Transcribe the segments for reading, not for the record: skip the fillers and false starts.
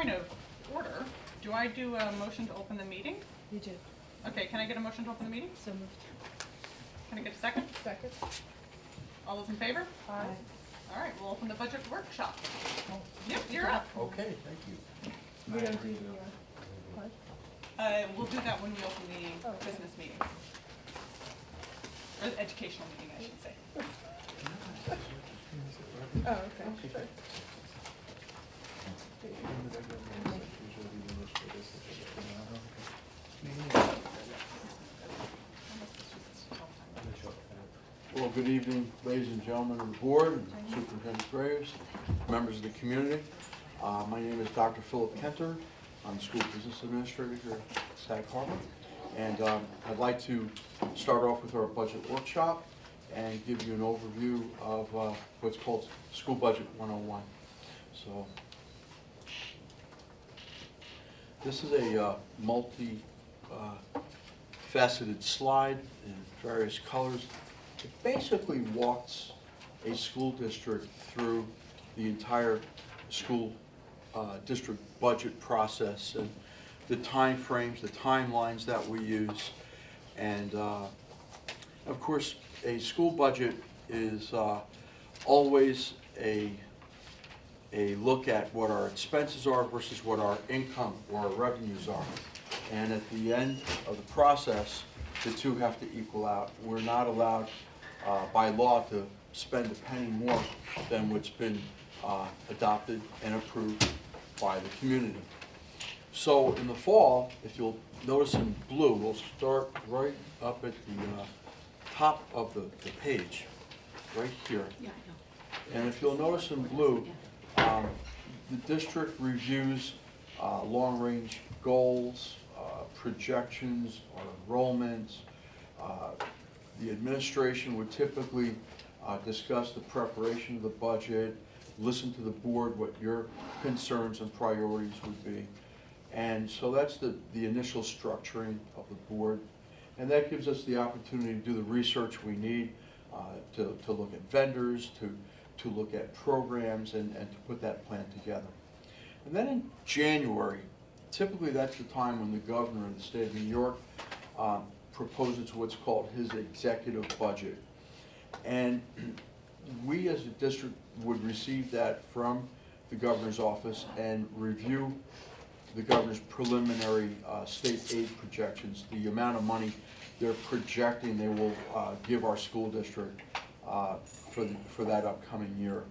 point of order, do I do a motion to open the meeting? You do. Okay, can I get a motion to open the meeting? So moved. Can I get a second? Second. All those in favor? Aye. All right, we'll open the budget workshop. Oh, Yep, you're up. okay, thank you. We don't do the, what? We'll do that when we open the Oh, okay. business meeting. Or the educational meeting, I should say. Oh, okay, sure. Well, good evening, ladies and gentlemen of the board, and Superintendent Graves, members of the community. My name is Dr. Philip Kenter. I'm the school business administrator here at Sag Harbor. And I'd like to start off with our budget workshop and give you an overview of what's called School Budget 101. So this is a multi-faceted slide in various colors. It basically walks a school district through the entire school district budget process and the time frames, the timelines that we use. And of course, a school budget is always a look at what our expenses are versus what our income or our revenues are. And at the end of the process, the two have to equal out. We're not allowed by law to spend a penny more than what's been adopted and approved by the community. So in the fall, if you'll notice in blue, we'll start right up at the top of the page, right here. Yeah, I know. And if you'll notice in blue, the district reviews long-range goals, projections, enrollments. The administration would typically discuss the preparation of the budget, listen to the board, what your concerns and priorities would be. And so that's the initial structuring of the board. And that gives us the opportunity to do the research we need to look at vendors, to look at programs, and to put that plan together. And then in January, typically that's the time when the governor of the state of New York proposes what's called his executive budget. And we as a district would receive that from the governor's office and review the governor's preliminary state aid projections, the amount of money they're projecting they will give our school district for that upcoming year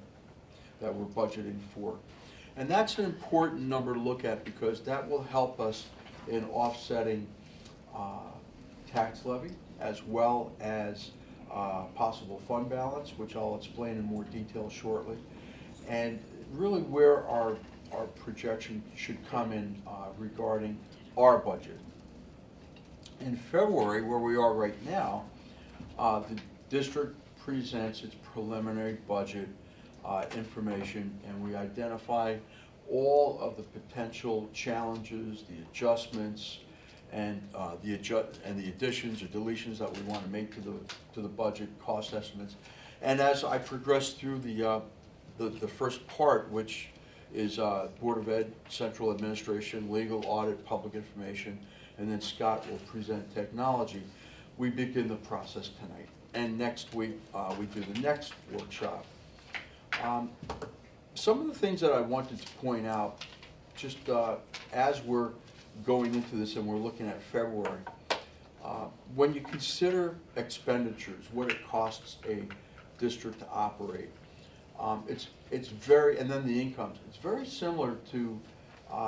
that we're budgeting for. And that's an important number to look at because that will help us in offsetting tax levy as well as possible fund balance, which I'll explain in more detail shortly, and really where our projection should come in regarding our budget. In February, where we are right now, the district presents its preliminary budget information, and we identify all of the potential challenges, the adjustments, and the additions or deletions that we want to make to the budget, cost estimates. And as I progress through the first part, which is Board of Ed, Central Administration, Legal, Audit, Public Information, and then Scott will present technology, we begin the process tonight. And next week, we do the next workshop. Some of the things that I wanted to point out, just as we're going into this and we're looking at February, when you consider expenditures, what it costs a district to operate, it's very, and then the incomes, it's very similar to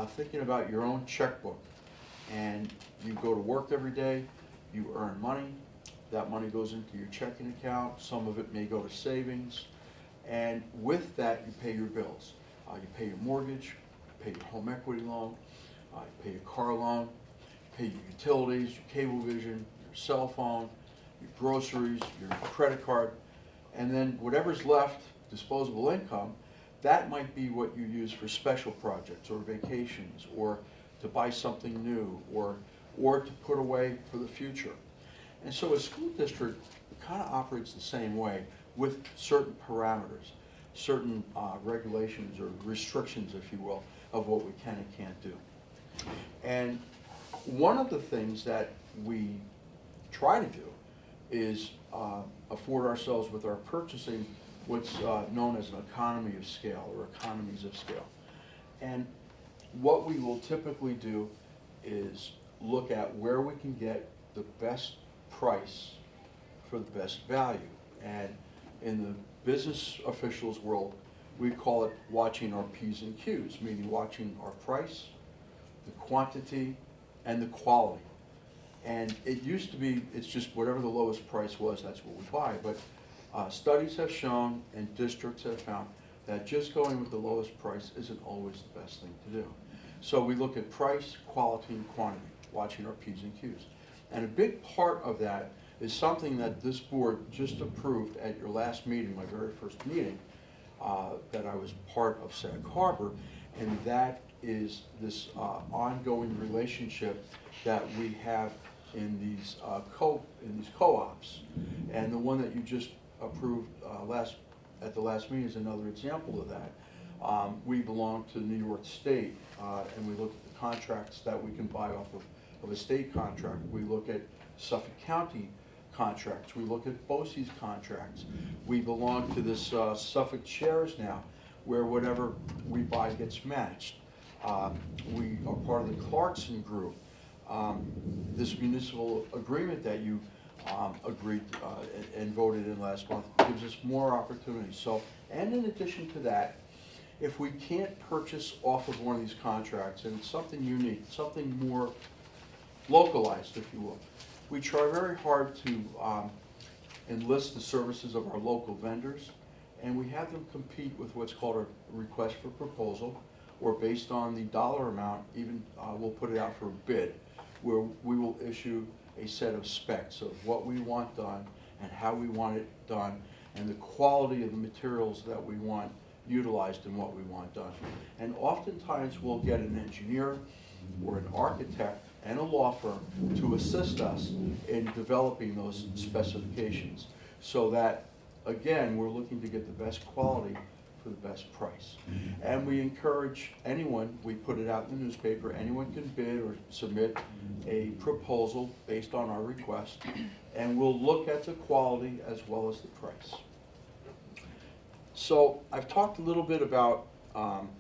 thinking about your own checkbook. And you go to work every day, you earn money, that money goes into your checking account, some of it may go to savings, and with that you pay your bills. You pay your mortgage, you pay your home equity loan, you pay your car loan, you pay your utilities, your cable vision, your cell phone, your groceries, your credit card, and then whatever's left, disposable income, that might be what you use for special projects or vacations or to buy something new or to put away for the future. And so a school district kind of operates the same way with certain parameters, certain regulations or restrictions, if you will, of what we can and can't do. And one of the things that we try to do is afford ourselves with our purchasing what's known as an economy of scale or economies of scale. And what we will typically do is look at where we can get the best price for the best value. And in the business officials world, we call it watching our P's and Q's, meaning watching our price, the quantity, and the quality. And it used to be, it's just whatever the lowest price was, that's what we buy. But studies have shown and districts have found that just going with the lowest price isn't always the best thing to do. So we look at price, quality, and quantity, watching our P's and Q's. And a big part of that is something that this board just approved at your last meeting, my very first meeting, that I was part of Sag Harbor, and that is this ongoing relationship that we have in these co-ops. And the one that you just approved at the last meeting is another example of that. We belong to New York State, and we look at the contracts that we can buy off of a state contract. We look at Suffolk County contracts. We look at BOCES contracts. We belong to this Suffolk Shares now, where whatever we buy gets matched. We are part of the Clarkson Group. This municipal agreement that you agreed and voted in last month gives us more opportunities. So, and in addition to that, if we can't purchase off of one of these contracts, and it's something unique, something more localized, if you will, we try very hard to enlist the services of our local vendors, and we have them compete with what's called a request for proposal, or based on the dollar amount, even we'll put it out for a bid, where we will issue a set of specs of what we want done and how we want it done, and the quality of the materials that we want utilized in what we want done. And oftentimes we'll get an engineer or an architect and a law firm to assist us in developing those specifications, so that, again, we're looking to get the best quality for the best price. And we encourage anyone, we put it out in the newspaper, anyone can bid or submit a proposal based on our request, and we'll look at the quality as well as the price. So I've talked a little bit about,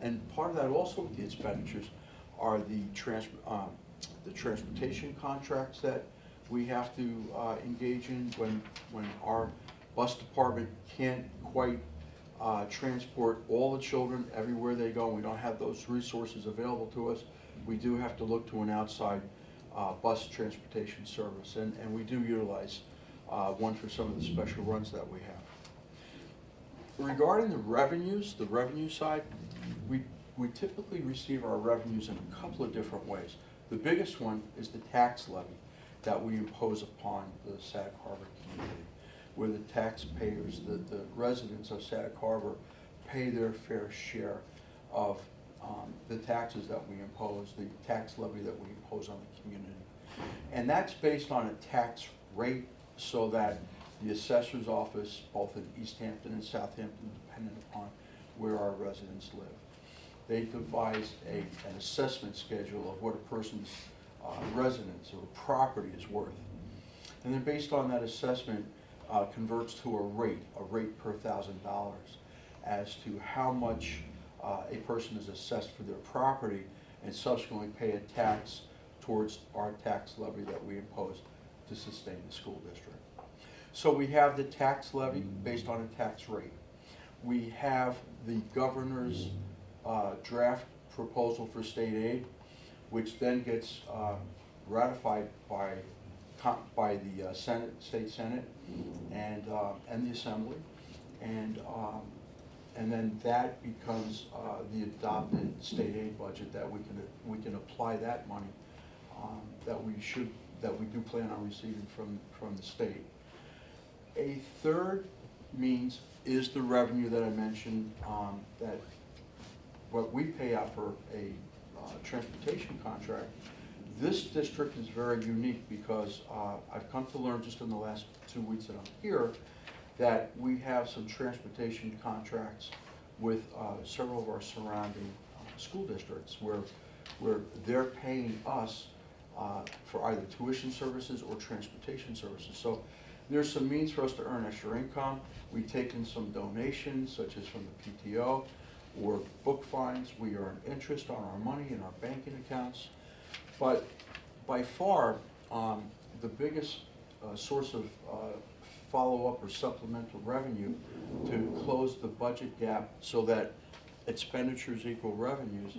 and part of that also with the expenditures are the transportation contracts that we have to engage in when our bus department can't quite transport all the children everywhere they go. We don't have those resources available to us. We do have to look to an outside bus transportation service, and we do utilize one for some of the special runs that we have. Regarding the revenues, the revenue side, we typically receive our revenues in a couple of different ways. The biggest one is the tax levy that we impose upon the Sag Harbor community, where the taxpayers, the residents of Sag Harbor, pay their fair share of the taxes that we impose, the tax levy that we impose on the community. And that's based on a tax rate, so that the assessor's office, both in East Hampton and Southampton, depending upon where our residents live, they devise an assessment schedule of what a person's residence or property is worth. And then based on that assessment, converts to a rate per $1,000, as to how much a person is assessed for their property, and subsequently pay a tax towards our tax levy that we impose to sustain the school district. So we have the tax levy based on a tax rate. We have the governor's draft proposal for state aid, which then gets ratified by the Senate, State Senate, and the Assembly, and then that becomes the adopted state aid budget that we can apply that money that we do plan on receiving from the state. A third means is the revenue that I mentioned, that what we pay out for a transportation contract. This district is very unique because I've come to learn just in the last 2 weeks that I'm here that we have some transportation contracts with several of our surrounding school districts where they're paying us for either tuition services or transportation services. So there's some means for us to earn extra income. We take in some donations, such as from the PTO or book fines. We earn interest on our money in our banking accounts. But by far, the biggest source of follow-up or supplemental revenue to close the budget gap so that expenditures equal revenues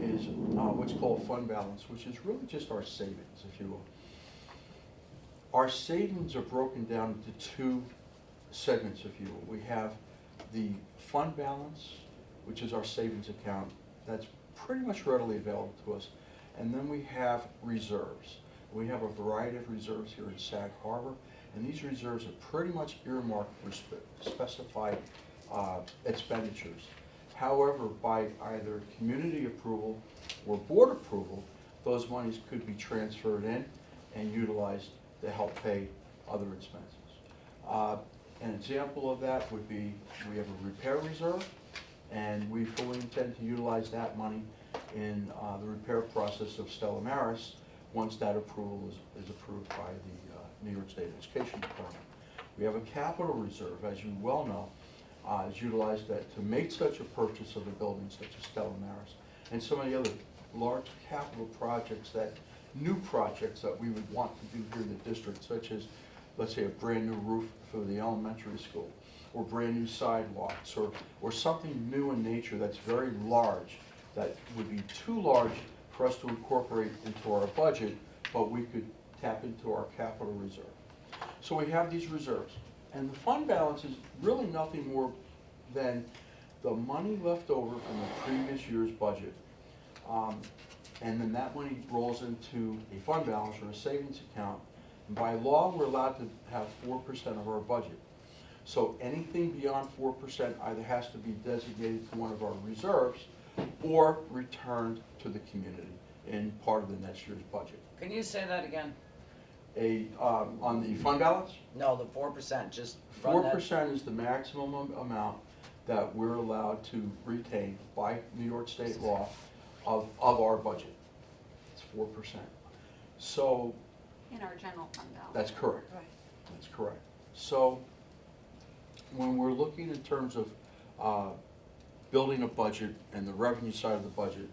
is what's called fund balance, which is really just our savings, if you will. Our savings are broken down into two segments, if you will. We have the fund balance, which is our savings account. That's pretty much readily available to us. And then we have reserves. We have a variety of reserves here in Sag Harbor, and these reserves are pretty much earmarked for specified expenditures. However, by either community approval or board approval, those monies could be transferred in and utilized to help pay other expenses. An example of that would be we have a repair reserve, and we fully intend to utilize that money in the repair process of Stella Maris once that approval is approved by the New York State Education Department. We have a capital reserve, as you well know, is utilized to make such a purchase of a building such as Stella Maris and some of the other large capital projects new projects that we would want to do here in the district, such as, let's say, a brand new roof for the elementary school, or brand new sidewalks, or something new in nature that's very large, that would be too large for us to incorporate into our budget, but we could tap into our capital reserve. So we have these reserves. And the fund balance is really nothing more than the money left over from the previous year's budget. And then that money rolls into a fund balance or a savings account. And by law, we're allowed to have 4% of our budget. So anything beyond 4% either has to be designated to one of our reserves or returned to the community in part of the next year's budget. Can you say that again? On the fund balance, No, the 4%, just run that. 4% is the maximum amount that we're allowed to retain by New York State law of our budget. It's 4%. So, In our general fund balance. that's correct. Right. That's correct. So, when we're looking in terms of building a budget and the revenue side of the budget,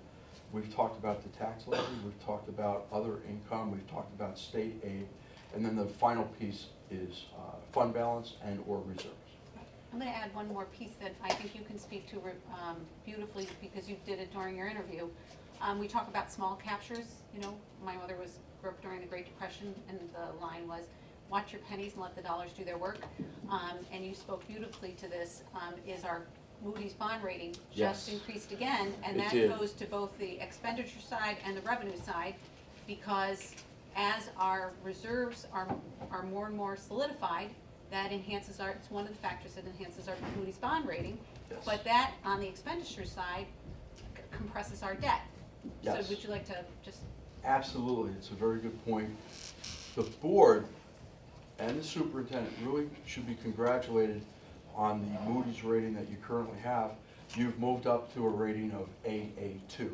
we've talked about the tax levy, we've talked about other income, we've talked about state aid, and then the final piece is fund balance and or reserves. I'm going to add one more piece that I think you can speak to beautifully because you did it during your interview. We talk about small captures. You know, my mother grew up during the Great Depression, and the line was, watch your pennies and let the dollars do their work. And you spoke beautifully to this, is our Moody's bond rating just Yes. increased again, and It that did. goes to both the expenditure side and the revenue side, because as our reserves are more and more solidified, that enhances it's one of the factors that enhances our Moody's bond rating. Yes. But that, on the expenditure side, compresses our debt. Yes. So would you like to just, Absolutely, it's a very good point. The board and the superintendent really should be congratulated on the Moody's rating that you currently have. You've moved up to a rating of AA2,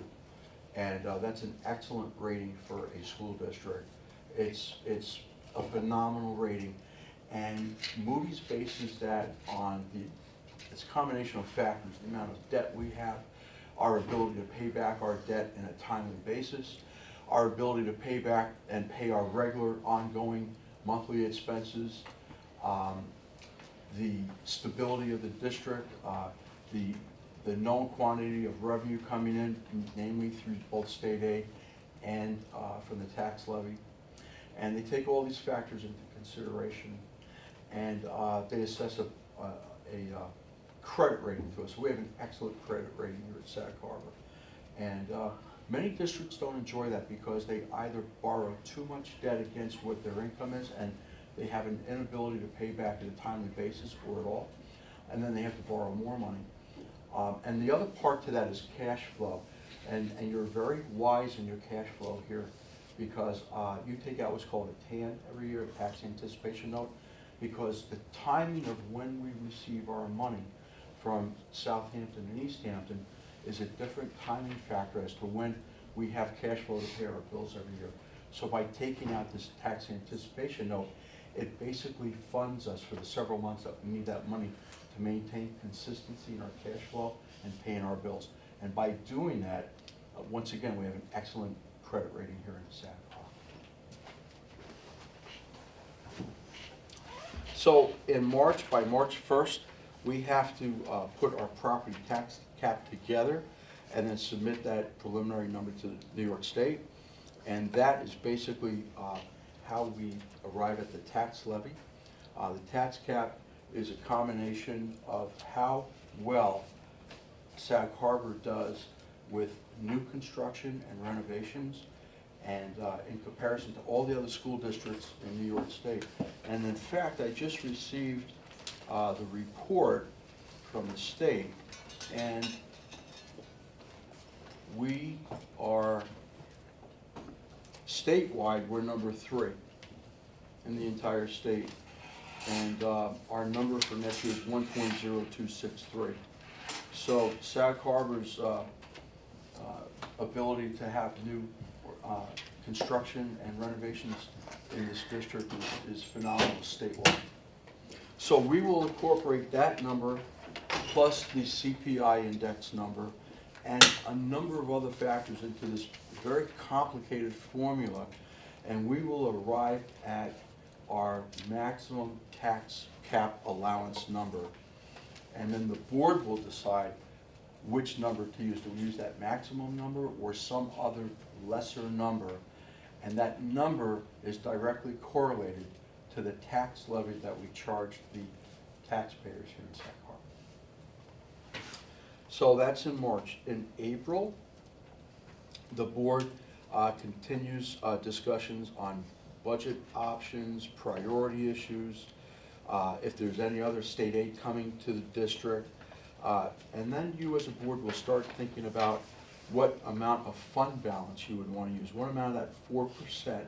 and that's an excellent rating for a school district. It's a phenomenal rating, and Moody's bases that on it's a combination of factors: the amount of debt we have, our ability to pay back our debt in a timely basis, our ability to pay back and pay our regular ongoing monthly expenses, the stability of the district, the known quantity of revenue coming in, namely through both state aid and from the tax levy. And they take all these factors into consideration, and they assess a credit rating to us. So we have an excellent credit rating here at Sag Harbor. And many districts don't enjoy that because they either borrow too much debt against what their income is, and they have an inability to pay back at a timely basis or at all, and then they have to borrow more money. And the other part to that is cash flow. And you're very wise in your cash flow here, because you take out what's called a TAN every year, a tax anticipation note, because the timing of when we receive our money from Southampton and East Hampton is a different timing factor as to when we have cash flow to pay our bills every year. So by taking out this tax anticipation note, it basically funds us for the several months that we need that money to maintain consistency in our cash flow and paying our bills. And by doing that, once again, we have an excellent credit rating here in SACCOG. So in March, by March 1st, we have to put our property tax cap together and then submit that preliminary number to New York State. And that is basically how we arrive at the tax levy. The tax cap is a combination of how well Sag Harbor does with new construction and renovations, and in comparison to all the other school districts in New York State. And in fact, I just received the report from the state, and we are, statewide, we're number 3 in the entire state. And our number for next year is 1.0263. So Sag Harbor's ability to have new construction and renovations in this district is phenomenal statewide. So we will incorporate that number plus the CPI index number and a number of other factors into this very complicated formula, and we will arrive at our maximum tax cap allowance number. And then the board will decide which number to use. Do we use that maximum number or some other lesser number? And that number is directly correlated to the tax levy that we charge the taxpayers here in Sag Harbor. So that's in March. In April, the board continues discussions on budget options, priority issues, if there's any other state aid coming to the district. And then you as a board will start thinking about what amount of fund balance you would want to use. What amount of that 4%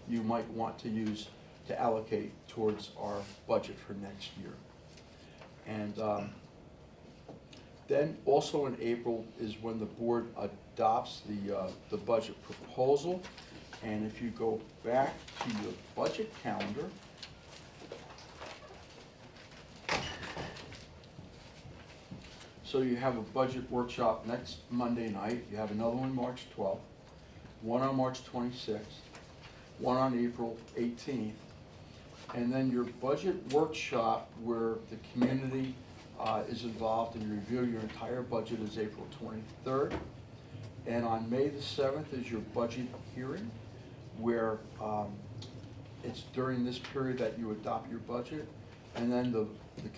you might want to use to allocate towards our budget for next year. And then also in April is when the board adopts the budget proposal. And if you go back to your budget calendar, so you have a budget workshop next Monday night. You have another one March 12th, one on March 26th, one on April 18th, and then your budget workshop where the community is involved and review your entire budget is April 23rd. And on May the 7th is your budget hearing, where it's during this period that you adopt your budget. And then the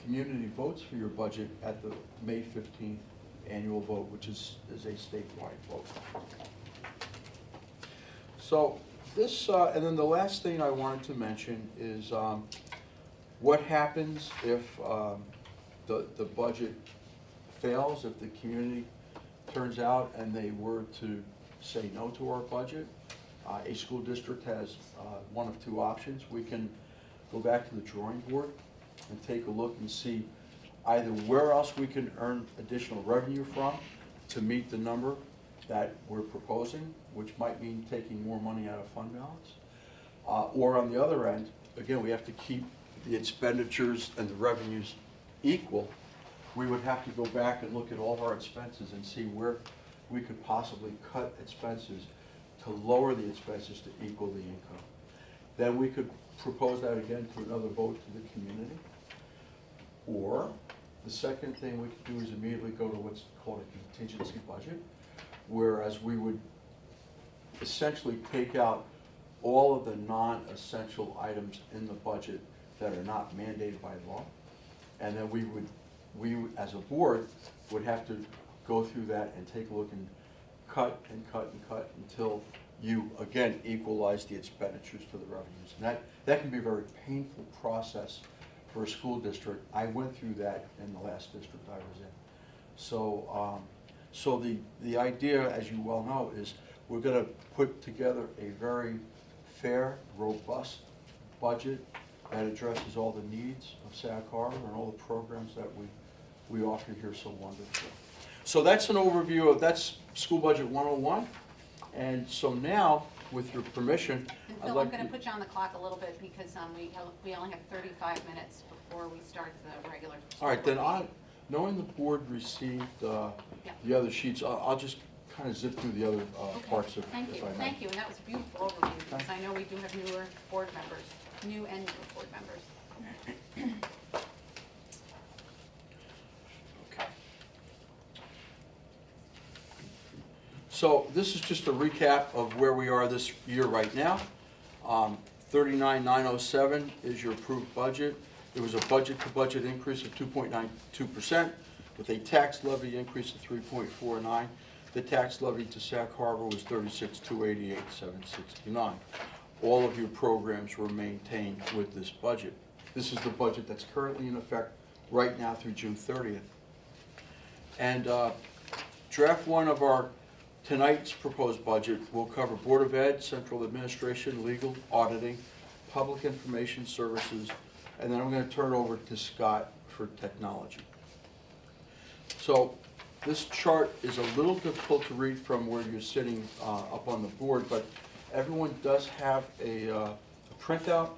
community votes for your budget at the May 15th annual vote, which is a statewide vote. So this, and then the last thing I wanted to mention is what happens if the budget fails, if the community turns out and they were to say no to our budget. A school district has one of two options. We can go back to the drawing board and take a look and see either where else we can earn additional revenue from to meet the number that we're proposing, which might mean taking more money out of fund balance. Or on the other end, again, we have to keep the expenditures and the revenues equal. We would have to go back and look at all of our expenses and see where we could possibly cut expenses to lower the expenses to equal the income. Then we could propose that again to another vote to the community. Or the second thing we could do is immediately go to what's called a contingency budget, whereas we would essentially take out all of the non-essential items in the budget that are not mandated by law. And then we as a board would have to go through that and take a look and cut and cut and cut until you, again, equalize the expenditures to the revenues. And that can be a very painful process for a school district. I went through that in the last district I was in. So, so the idea, as you well know, is we're going to put together a very fair, robust budget that addresses all the needs of Sag Harbor and all the programs that we offer here so wonderfully. So that's an overview of, that's School Budget 101. And so now, with your permission, And I'd Phil, I'm like gonna to... put you on the clock a little bit because we only have 35 minutes before we start the regular. All right, then school board knowing the board received Yeah. the other sheets, I'll just kind of zip through the other meeting. parts of, Thank if you, I may. thank you, and that was a beautiful overview because I know we do have newer board members, new and newer board members. Okay. So this is just a recap of where we are this year right now. 39,907 is your approved budget. There was a budget-to-budget increase of 2.92% with a tax levy increase of 3.49. The tax levy to Sag Harbor was 36,288,769. All of your programs were maintained with this budget. This is the budget that's currently in effect right now through June 30th. And draft one of our tonight's proposed budget will cover Board of Ed, Central Administration, Legal, Auditing, Public Information Services, and then I'm going to turn it over to Scott for Technology. So this chart is a little difficult to read from where you're sitting up on the board, but everyone does have a printout.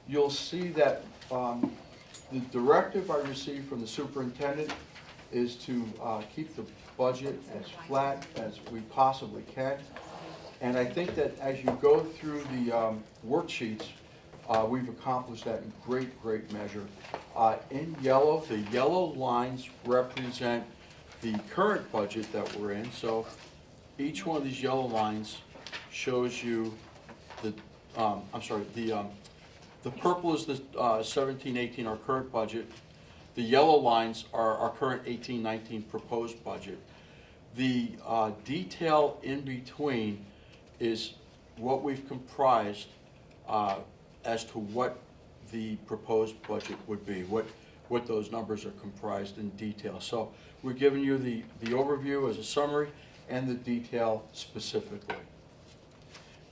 You'll see that the directive I received from the superintendent is to keep the budget as flat as we possibly can. And I think that as you go through the worksheets, we've accomplished that in great measure. In yellow, the yellow lines represent the current budget that we're in. So each one of these yellow lines shows you the, the purple is the 17-18, our current budget. The yellow lines are our current 18-19 proposed budget. The detail in between is what we've comprised as to what the proposed budget would be, what those numbers are comprised in detail. So we're giving you the overview as a summary and the detail specifically.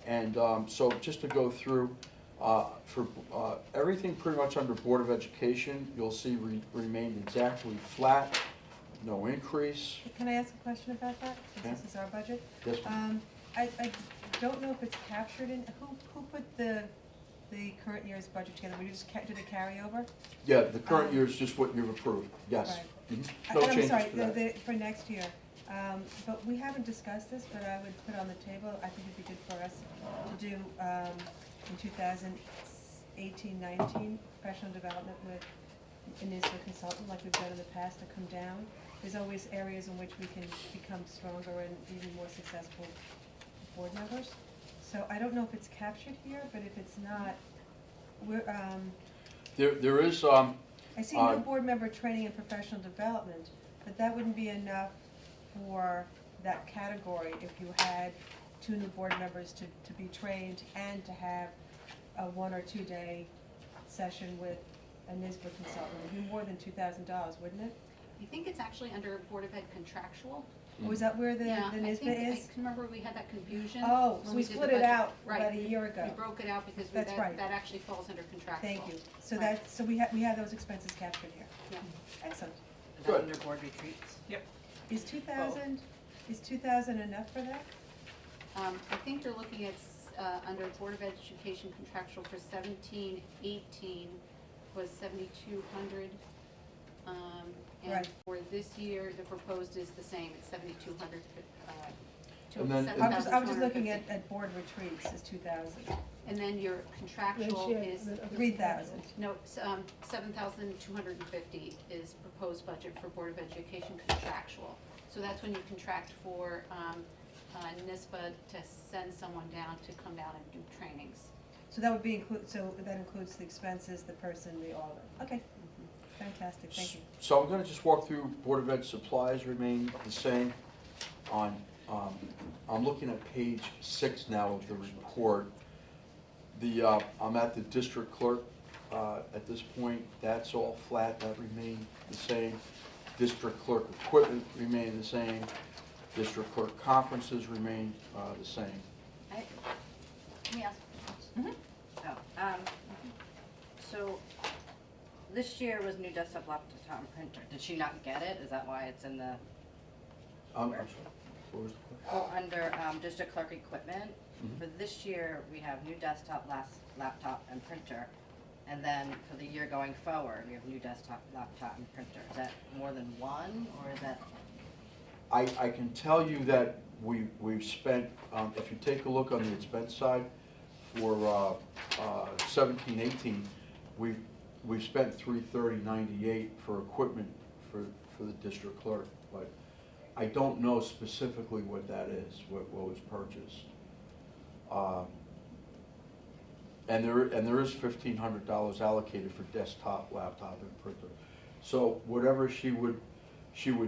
And so just to go through, for everything pretty much under Board of Education, you'll see remained exactly flat, no increase. Can I ask a question about that, Okay. since this is our budget? Yes, ma'am. I don't know if it's captured in, who put the current year's budget together? We just did a carryover? Yeah, the current year is just what you've approved, yes. Right. Mhm. I- No and I'm changes sorry, to that. for next year. But we haven't discussed this, but I would put on the table, I think it'd be good for us to do, in 2018-19, professional development with an ISBA consultant, like we've done in the past, to come down. There's always areas in which we can become stronger and even more successful board members. So I don't know if it's captured here, but if it's not, we're, There is, I see Uh, new board member training and professional development, but that wouldn't be enough for that category if you had 2 new board members to be trained and to have a 1 or 2 day session with a NISBA consultant. It'd be more than $2,000, wouldn't it? I think it's actually under Board of Ed contractual. Or is that where the Yeah, I NISBA think, I is? can remember we had that confusion. Oh, when so we did the split it budget. out Right. about a year ago. We broke it out because That's right. that actually falls under contractual. Thank you. So Right. that, so we have those expenses captured here. Yeah. Excellent. Is Good. that under board retreats? Yep. Is 2,000 enough for that? I think you're looking at, under Board of Education contractual for 17-18 was 7,200. And Right. for this year, the proposed is the same, it's 7,200, And then- I was just looking at board retreats is 2,000. And then your contractual is, 3,000. no, 7,250 is proposed budget for Board of Education contractual. So that's when you contract for NISBA to send someone down to come down and do trainings. So that would be so that includes the expenses, the person, the all of it. Okay, fantastic, thank you. So I'm gonna just walk through Board of Ed supplies remain the same on, I'm looking at page 6 now of the report. I'm at the district clerk, at this point, that's all flat, that remained the same. District clerk equipment remained the same. District clerk conferences remained the same. Let me ask a question. So this year was new desktop laptop and printer. Did she not get it? Is that why it's in the I'm sorry, what was the question? Well, under district clerk equipment, Mhm. for this year, we have new desktop, laptop, and printer. And then for the year going forward, we have new desktop, laptop, and printer. Is that more than one, or is that? I can tell you that we've spent, if you take a look on the expense side, for 17, 18, we've spent $330.98 for equipment for the district clerk, but I don't know specifically what that is, what was purchased. And there is $1,500 allocated for desktop, laptop, and printer. So whatever she would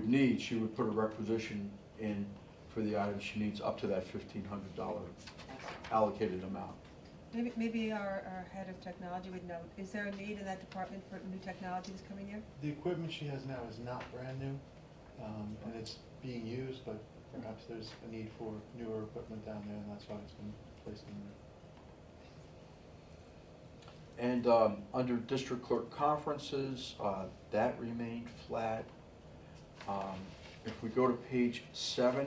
need, she would put a requisition in for the items she needs up to that $1,500 allocated amount. Maybe our head of technology would know, is there a need in that department for new technology this coming year? The equipment she has now is not brand new, and it's being used, but perhaps there's a need for newer equipment down there, and that's why it's been placed in there. And under district clerk conferences, that remained flat. If we go to page 7,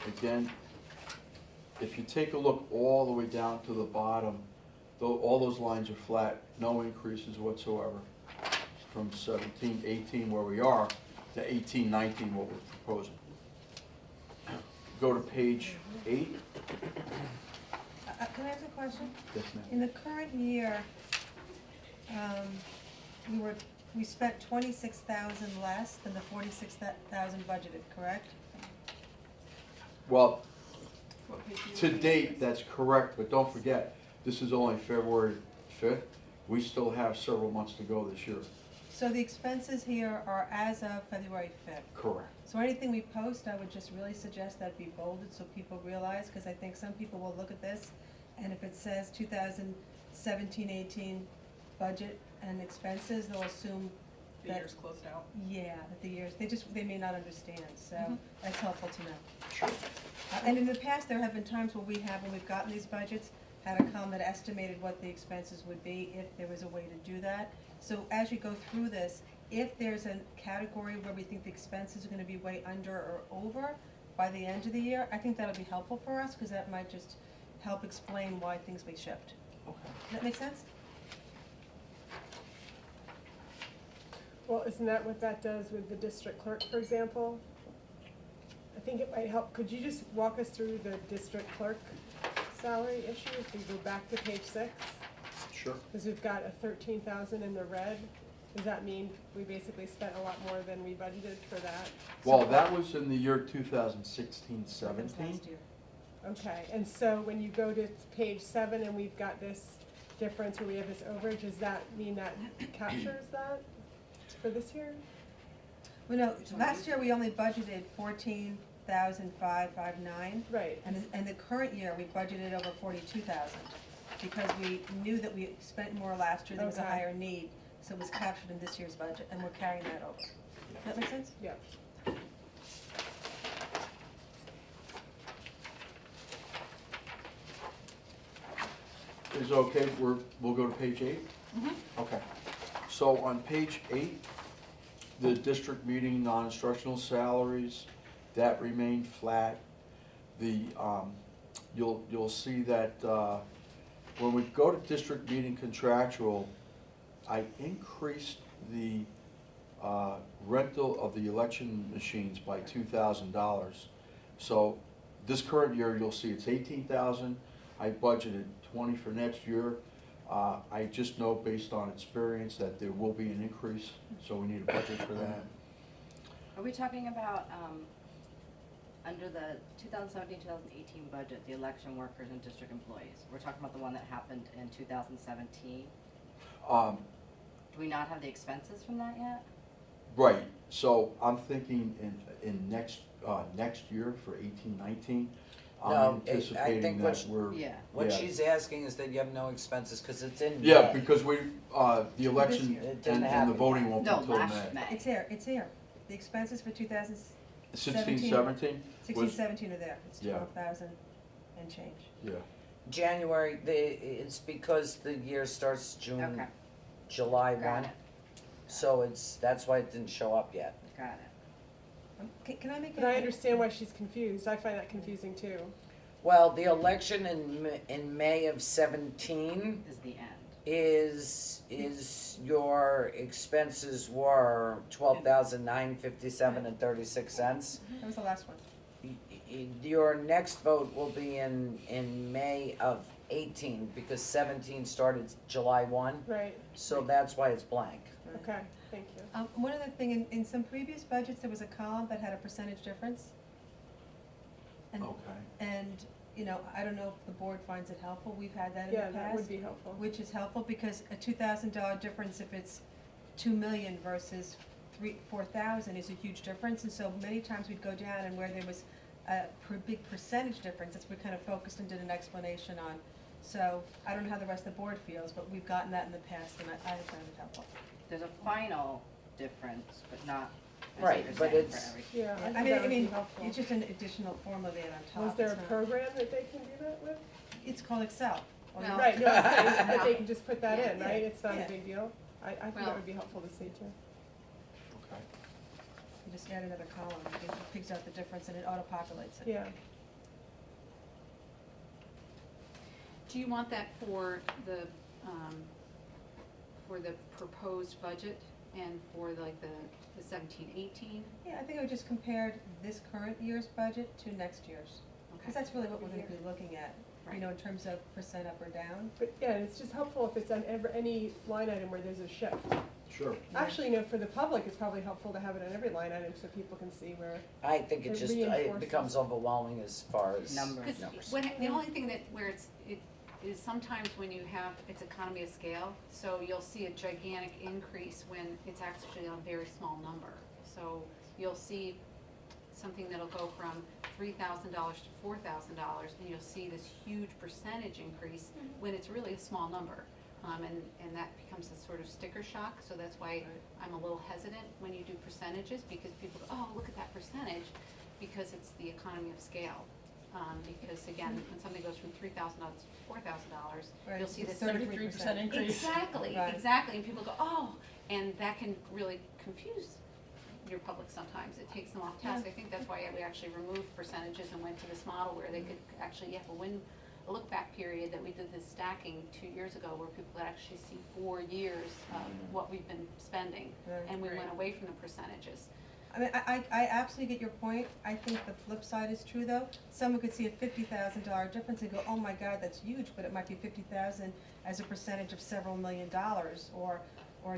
again, if you take a look all the way down to the bottom, all those lines are flat, no increases whatsoever from 17, 18 where we are to 18, 19 what we're proposing. Go to page 8. Can I ask a question? Yes, ma'am. In the current year, we spent 26,000 less than the 46,000 budgeted, correct? Well, What page are you to looking at? date, that's correct, but don't forget, this is only February 5th. We still have several months to go this year. So the expenses here are as of February 5th. Correct. So anything we post, I would just really suggest that be bolded so people realize, because I think some people will look at this, and if it says 2017-18 budget and expenses, they'll assume The that, year's closed out. yeah, that the years, they may not understand, so Mhm. that's helpful to know. Sure. And in the past, there have been times where when we've gotten these budgets, had a column that estimated what the expenses would be if there was a way to do that. So as you go through this, if there's a category where we think the expenses are gonna be way under or over by the end of the year, I think that'll be helpful for us, because that might just help explain why things may shift. Okay. Does that make sense? Well, isn't that what that does with the district clerk, for example? I think it might help, could you just walk us through the district clerk salary issue, if we go back to page 6? Sure. Because we've got a 13,000 in the red, does that mean we basically spent a lot more than we budgeted for that? Well, that was in the year 2016, That was 17. last year. Okay, and so when you go to page 7 and we've got this difference where we have this overage, does that mean that captures that for this year? Well, no, last year we only budgeted 14,559. Right. And the current year, we budgeted over 42,000, because we knew that we spent more last year, there was a Okay. higher need, so it was captured in this year's budget, and we're carrying that over. Does that make sense? Yeah. Is it okay, we'll go to page 8? Okay. So on page 8, the district meeting non-instructional salaries, that remained flat. You'll see that when we go to district meeting contractual, I increased the rental of the election machines by $2,000. So this current year, you'll see it's 18,000. I budgeted 20 for next year. I just know based on experience that there will be an increase, so we need a budget for that. Are we talking about, under the 2017-2018 budget, the election workers and district employees? We're talking about the one that happened in 2017? Um, Do we not have the expenses from that yet? Right, so I'm thinking in next year for 18, 19, No, I'm I anticipating think that we're. Yeah. What yeah. she's asking is that you have no expenses, cause it's in May. Yeah, because the election year. It didn't and the happen voting yet. won't be No, until last May. May. It's here. The expenses for 16, 17? 16, 17 are there, it's Yeah. 12,000 and change. Yeah, January, it's because the year starts June, Okay. July Got 1. it. So that's why it didn't show up yet. Got it. Can I make But I understand why she's confused, I find that confusing too. Well, the election in May of 17 Is the end. is your expenses were 12,957 and 36 cents. That was the last one. Your next vote will be in May of 18, because 17 started July 1, Right, so that's why it's blank. okay, thank you. One other thing, in some previous budgets, there was a column that had a percentage difference. And, Okay. and, you know, I don't know if the board finds it helpful, we've had that in the Yeah, past. that would be helpful. Which is helpful, because a $2,000 difference, if it's 2 million versus 4,000 is a huge difference, and so many times we'd go down, and where there was a big percentage difference, that's what we kind of focused and did an explanation on. So, I don't know how the rest of the board feels, but we've gotten that in the past, and I found it helpful. There's a final difference, but not, as Right, you're but saying, it's- for everything. Yeah, I I think mean, that would be helpful. it's just an additional formula there on top. Was there a It's not- program that they can do that with? It's called Excel. Or you- No. Right, no, I'm saying, but No. they can just put that in, Yeah. right? It's not a Yeah. big deal. I think Well- that would be helpful to see too. Okay. You just add another column, it figures out the difference and it auto-populates it. Yeah, Do you want that for the proposed budget and for like the 17-18? Yeah, I think I just compared this current year's budget to next year's, because that's really what we're gonna be looking at, you know, in terms of percent up or down. but yeah, it's just helpful if it's on any line item where there's a shift. Sure. Actually, you know, for the public, it's probably helpful to have it on every line item so people can see where, I think It it reinforces. becomes overwhelming as far as Numbers. numbers. Because the only thing where it is sometimes when you have, it's economy of scale, so you'll see a gigantic increase when it's actually a very small number. So you'll see something that'll go from $3,000 to $4,000, and you'll see this huge percentage increase when it's really a small number. And that becomes a sort of sticker shock, so that's why I'm a little hesitant when you do percentages, because people go, oh, look at that percentage, because it's the economy of scale. Because again, when something goes from $3,000 to $4,000, Right, you'll see it's this 33% increase. Exactly, Right. exactly, and people go, oh, and that can really confuse your public sometimes, it takes them off task. I think that's why we actually removed percentages and went to this model where they could actually, you have a look back period that we did this stacking 2 years ago, where people could actually see 4 years of what we've been spending, Right. and we Right. went away from the percentages. I mean, I absolutely get your point. I think the flip side is true, though. Someone could see a $50,000 difference and go, oh my God, that's huge, but it might be 50,000 as a percentage of several $1,000,000, or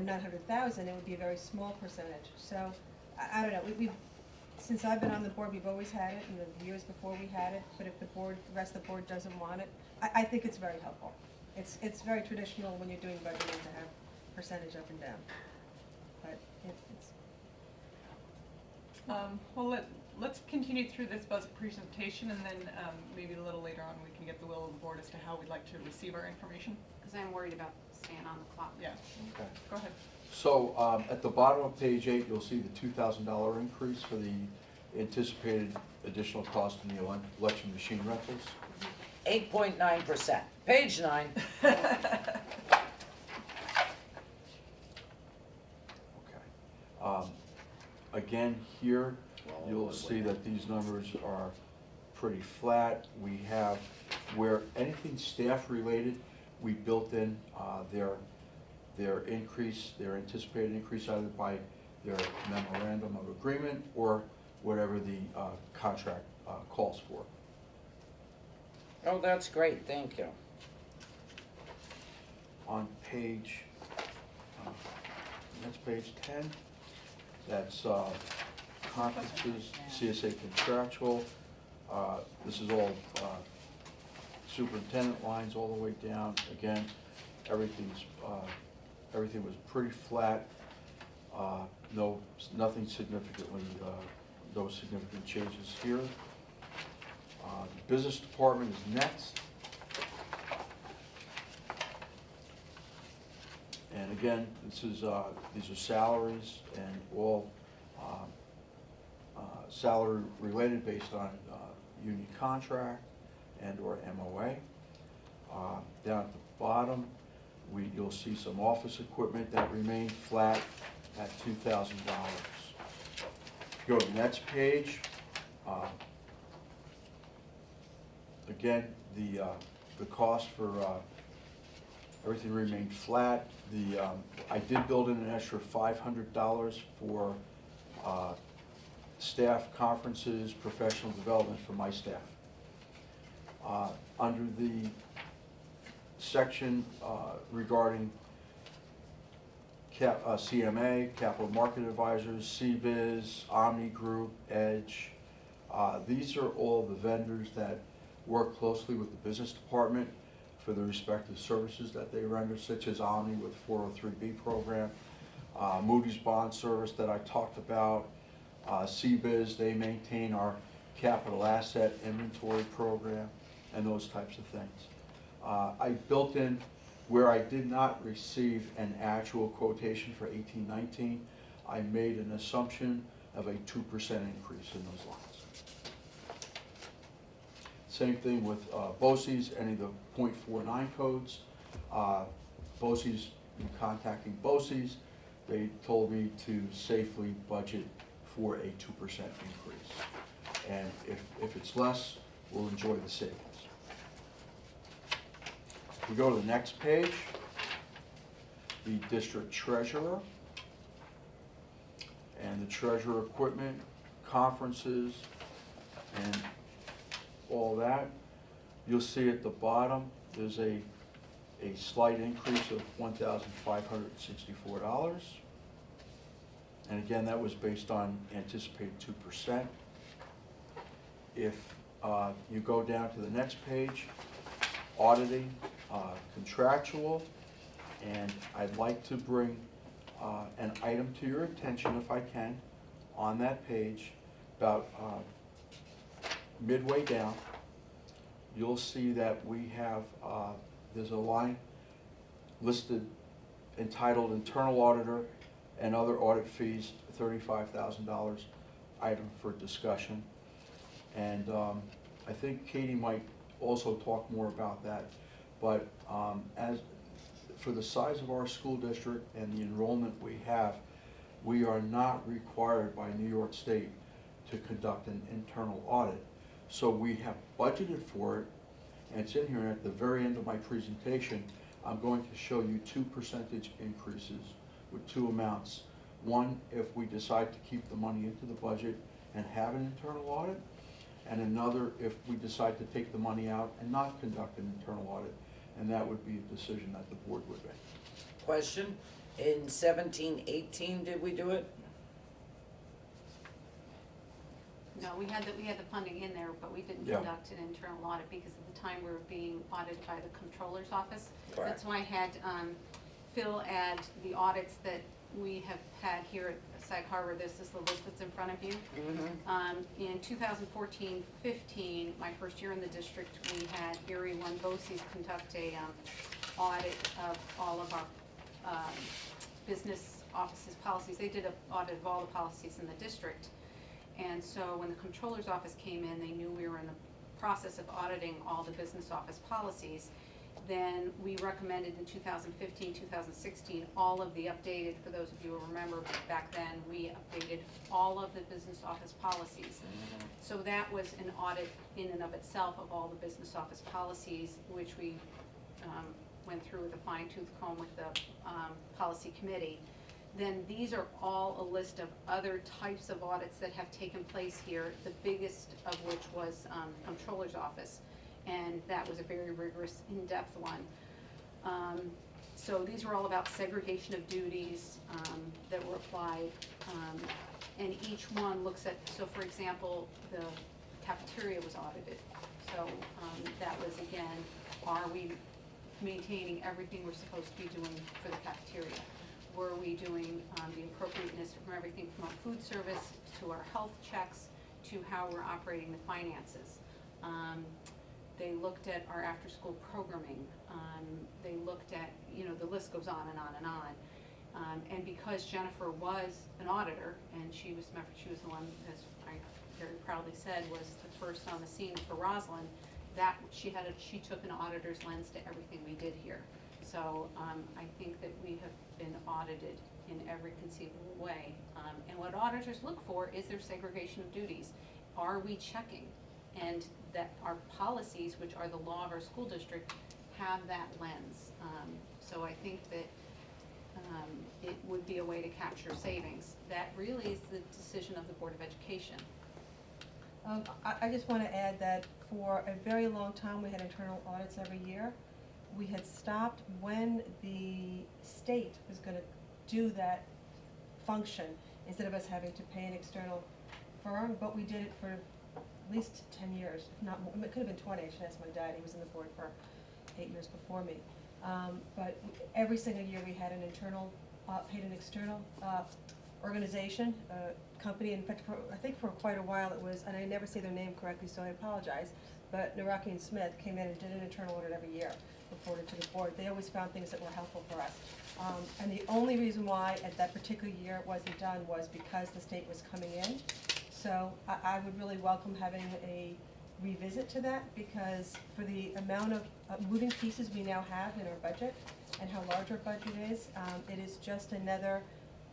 900,000, it would be a very small percentage. So, I don't know, we've, since I've been on the board, we've always had it, and the years before we had it, but if the rest of the board doesn't want it, I think it's very helpful. It's very traditional when you're doing budgeting to have percentage up and down, but it's. Well, let's continue through this budget presentation, and then maybe a little later on, we can get the will of the board as to how we'd like to receive our information. Because I'm worried about staying on the clock. Yeah, Okay. go ahead. So, at the bottom of page 8, you'll see the $2,000 increase for the anticipated additional cost in the election machine rentals. 8.9%. Page 9. Okay. Again, here, you'll see that these numbers are pretty flat. We have, where anything staff-related, we built in their increase, their anticipated increase either by their memorandum of agreement or whatever the contract calls for. Oh, that's great, thank you. On page, that's page 10, that's conferences, CSA contractual. This is all superintendent lines all the way down. Again, everything was pretty flat. Nothing significantly, no significant changes here. The business department is next. And again, these are salaries and all salary related based on union contract and or MOA. Down at the bottom, you'll see some office equipment that remained flat. at $2,000. If you go to the next page, again, the cost for everything remained flat. I did build in an extra $500 for staff conferences, professional development for my staff. Under the section regarding CMA, Capital Market Advisors, CBiz, Omni Group, Edge, these are all the vendors that work closely with the business department for the respective services that they render, such as Omni with 403B program, Moody's Bond Service that I talked about, CBiz, they maintain our capital asset inventory program, and those types of things. I built in, where I did not receive an actual quotation for 18-19, I made an assumption of a 2% increase in those lines. Same thing with BOCES, any of the .49 codes. BOCES, in contacting BOCES, they told me to safely budget for a 2% increase. And if it's less, we'll enjoy the savings. We go to the next page, the district treasurer and the treasurer equipment, conferences, and all that. You'll see at the bottom, there's a slight increase of $1,564. And again, that was based on anticipated 2%. If you go down to the next page, auditing, contractual, and I'd like to bring an item to your attention, if I can, on that page, about midway down. You'll see that we have, there's a line listed entitled Internal Auditor and Other Audit Fees, $35,000, item for discussion. And I think Katie might also talk more about that. But as for the size of our school district and the enrollment we have, we are not required by New York State to conduct an internal audit. So we have budgeted for it, and it's in here. And at the very end of my presentation, I'm going to show you 2% increases with two amounts. One, if we decide to keep the money into the budget and have an internal audit, and another if we decide to take the money out and not conduct an internal audit, and that would be a decision that the board would make. Question, in 17-18, did we do it? No, we had the funding in there, but we didn't Yeah. conduct an internal audit because at the time we were being audited by the comptroller's office. Correct. That's why I had Phil add the audits that we have had here at Sag Harbor. This is the list that's in front of you. In 2014-15, my first year in the district, we had Erie One BOCES conduct a audit of all of our business offices' policies. They did an audit of all the policies in the district. And so when the comptroller's office came in, they knew we were in the process of auditing all the business office policies. Then we recommended in 2015, 2016, all of the updated, for those of you who remember back then, we updated all of the business office policies. So that was an audit in and of itself of all the business office policies, which we went through with a fine-tooth comb with the policy committee. Then these are all a list of other types of audits that have taken place here, the biggest of which was comptroller's office. And that was a very rigorous, in-depth one. So these were all about segregation of duties that were applied. And each one looks at, so for example, the cafeteria was audited. So that was, again, are we maintaining everything we're supposed to be doing for the cafeteria? Were we doing the appropriateness from everything from our food service to our health checks to how we're operating the finances? They looked at our after-school programming. They looked at, the list goes on and on and on. And because Jennifer was an auditor, and she was the one, as I very proudly said, was the first on the scene for Roslyn, that she took an auditor's lens to everything we did here. So I think that we have been audited in every conceivable way. And what auditors look for is their segregation of duties. Are we checking? And that our policies, which are the law of our school district, have that lens. So I think that it would be a way to capture savings. That really is the decision of the Board of Education. I just want to add that for a very long time, we had internal audits every year. We had stopped when the state was going to do that function, instead of us having to pay an external firm, but we did it for at least 10 years, if not more. It could have been 20, I should ask my dad, he was in the board for 8 years before me. But every single year we had an internal, paid an external organization, company. In fact, I think for quite a while it was, and I never say their name correctly, so I apologize, but Naraki and Smith came in and did an internal audit every year, reported to the board. They always found things that were helpful for us. And the only reason why at that particular year it wasn't done was because the state was coming in. So I would really welcome having a revisit to that, because for the amount of moving pieces we now have in our budget and how large our budget is, it is just another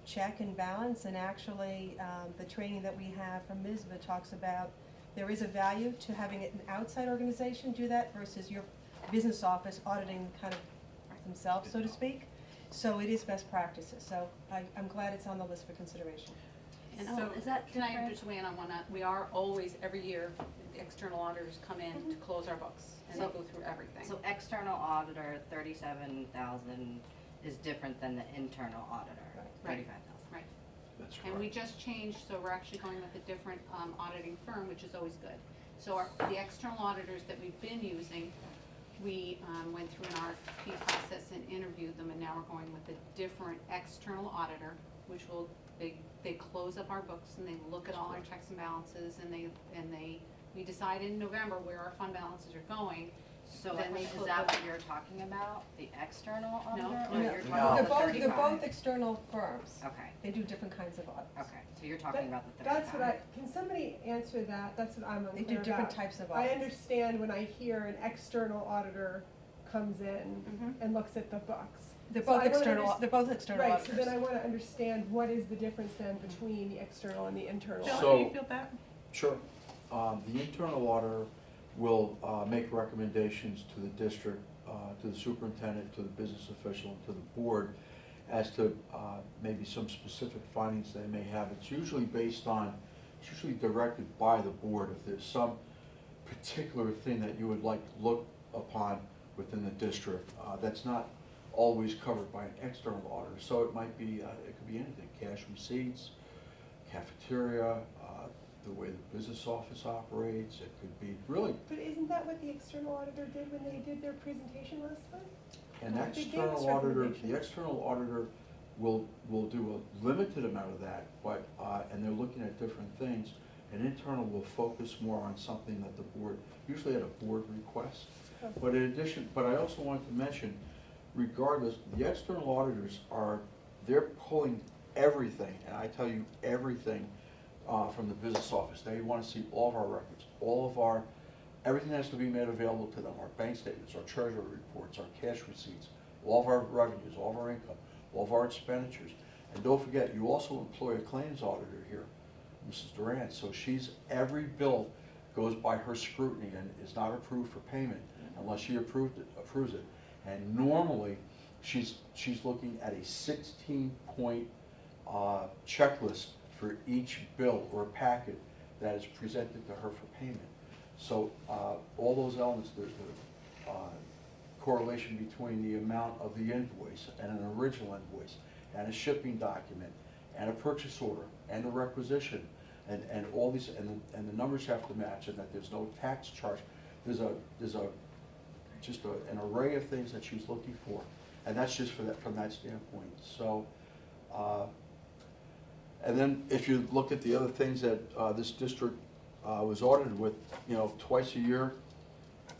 check and balance. And actually, the training that we have from MISBA talks about there is a value to having an outside organization do that versus your business office auditing kind of themselves, so to speak. So it is best practices. So I'm glad it's on the list for consideration. And So- Is that Can I different? just weigh in on one? We are always, every year, the external auditors come in to close our books, and they So- go through everything. So external auditor, 37,000 is different than the internal auditor, Right. 35,000. Right. That's And we correct. just changed, so we're actually going with a different auditing firm, which is always good. So the external auditors that we've been using, we went through an RFP process and interviewed them, and now we're going with a different external auditor, which will, they close up our books and they look at all our checks and balances, and we decide in November where our fund balances are going. So Then they is close that the- what you're talking about, the external auditor? No, Or no. you're No. talking They're about the both, 35? they're both external firms. Okay, They do different kinds of audits. okay, so you're talking about the 35? That's what can somebody answer that? That's what I'm They unclear do different about. types of I audits. understand when I hear an external auditor comes in Mhm. and looks at the books. They're So I both wanna external, underst- they're both external Right, auditors. so then I wanna understand what is the difference then between the external and the internal? Bill, So- how do you feel that? Sure. The internal auditor will make recommendations to the district, to the superintendent, to the business official, and to the board as to maybe some specific findings they may have. It's usually based on, it's usually directed by the board. If there's some particular thing that you would like to look upon within the district, that's not always covered by an external auditor. So it might be, it could be anything, cash receipts, cafeteria, the way the business office operates. It could be really But isn't that what the external auditor did when they did their presentation last time? an They gave us external auditor. recommendations. The external auditor will do a limited amount of that, but, and they're looking at different things. An internal will focus more on something that the board, usually at a board request. Okay. But in addition, but I also wanted to mention, regardless, the external auditors they're pulling everything, and I tell you, everything from the business office. They want to see all of our records, everything has to be made available to them, our bank statements, our treasury reports, our cash receipts, all of our revenues, all of our income, all of our expenditures. And don't forget, you also employ a claims auditor here, Mrs. Durant, so every bill goes by her scrutiny and is not approved for payment unless she approves it. And normally, she's looking at a 16-point checklist for each bill or packet that is presented to her for payment. So all those elements, the correlation between the amount of the invoice and an original invoice and a shipping document and a purchase order and a requisition and all these, and the numbers have to match, and that there's no tax charge. There's just an array of things that she's looking for, and that's just from that standpoint. So, and then if you look at the other things that this district was audited with, twice a year,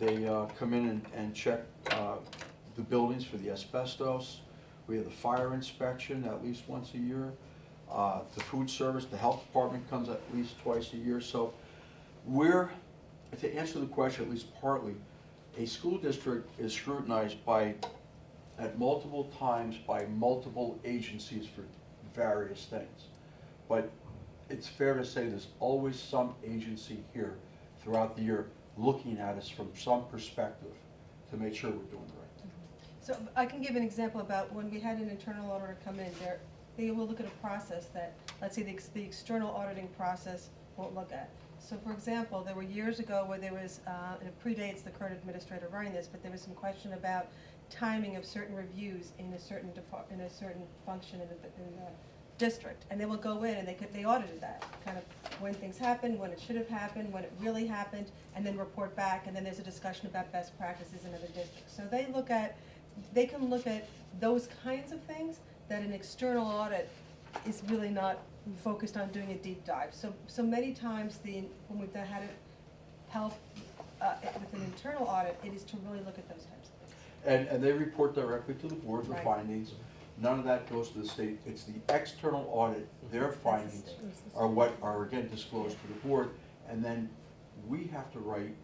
they come in and check the buildings for the asbestos. We have the fire inspection at least once a year. The food service, the health department comes at least twice a year. So to answer the question, at least partly, a school district is scrutinized at multiple times by multiple agencies various things. But it's fair to say there's always some agency here throughout the year looking at us from some perspective to make sure we're doing the right thing. So I can give an example about when we had an internal auditor come in, they will look at a process that, let's say, the external auditing process won't look at. So for example, there were years ago where there was, and it predates the current administrator running this, but there was some question about timing of certain reviews in a certain in a certain function in the district. And they will go in and they audited that, kind of when things happened, when it should have happened, when it really happened, and then report back, and then there's a discussion about best practices in other districts. So they can look at those kinds of things that an external audit is really not focused on doing a deep dive. So many times when we've had it help with an internal audit, it is to really look at those types of things. And they report directly to the board, the Right. findings. None of that goes to the state. It's the external audit, their That's the findings state. are what are again disclosed to the board. And then we have to write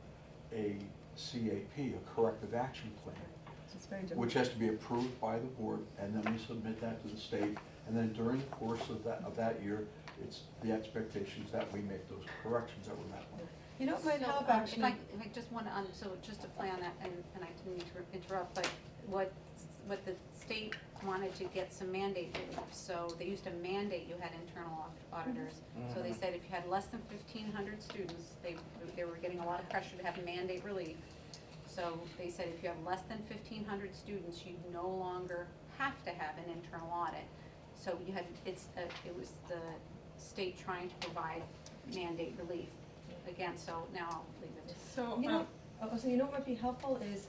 a CAP, a corrective action plan, So it's very different. which has to be approved by the board, and then we submit that to the state. And then during the course of that year, it's the expectations that we make those corrections that were met. You know what might So, help If actually? I just want to, so just to play on that, and I didn't mean to interrupt, but what the state wanted to get some mandate relief, so they used to mandate you had internal auditors. So they said if you had less than 1,500 students, they were getting a lot of pressure to have mandate relief. So they said if you have less than 1,500 students, you no longer have to have an internal audit. So you had, it was the state trying to provide mandate relief. Again, so now I'll leave it. So, You know what might be helpful is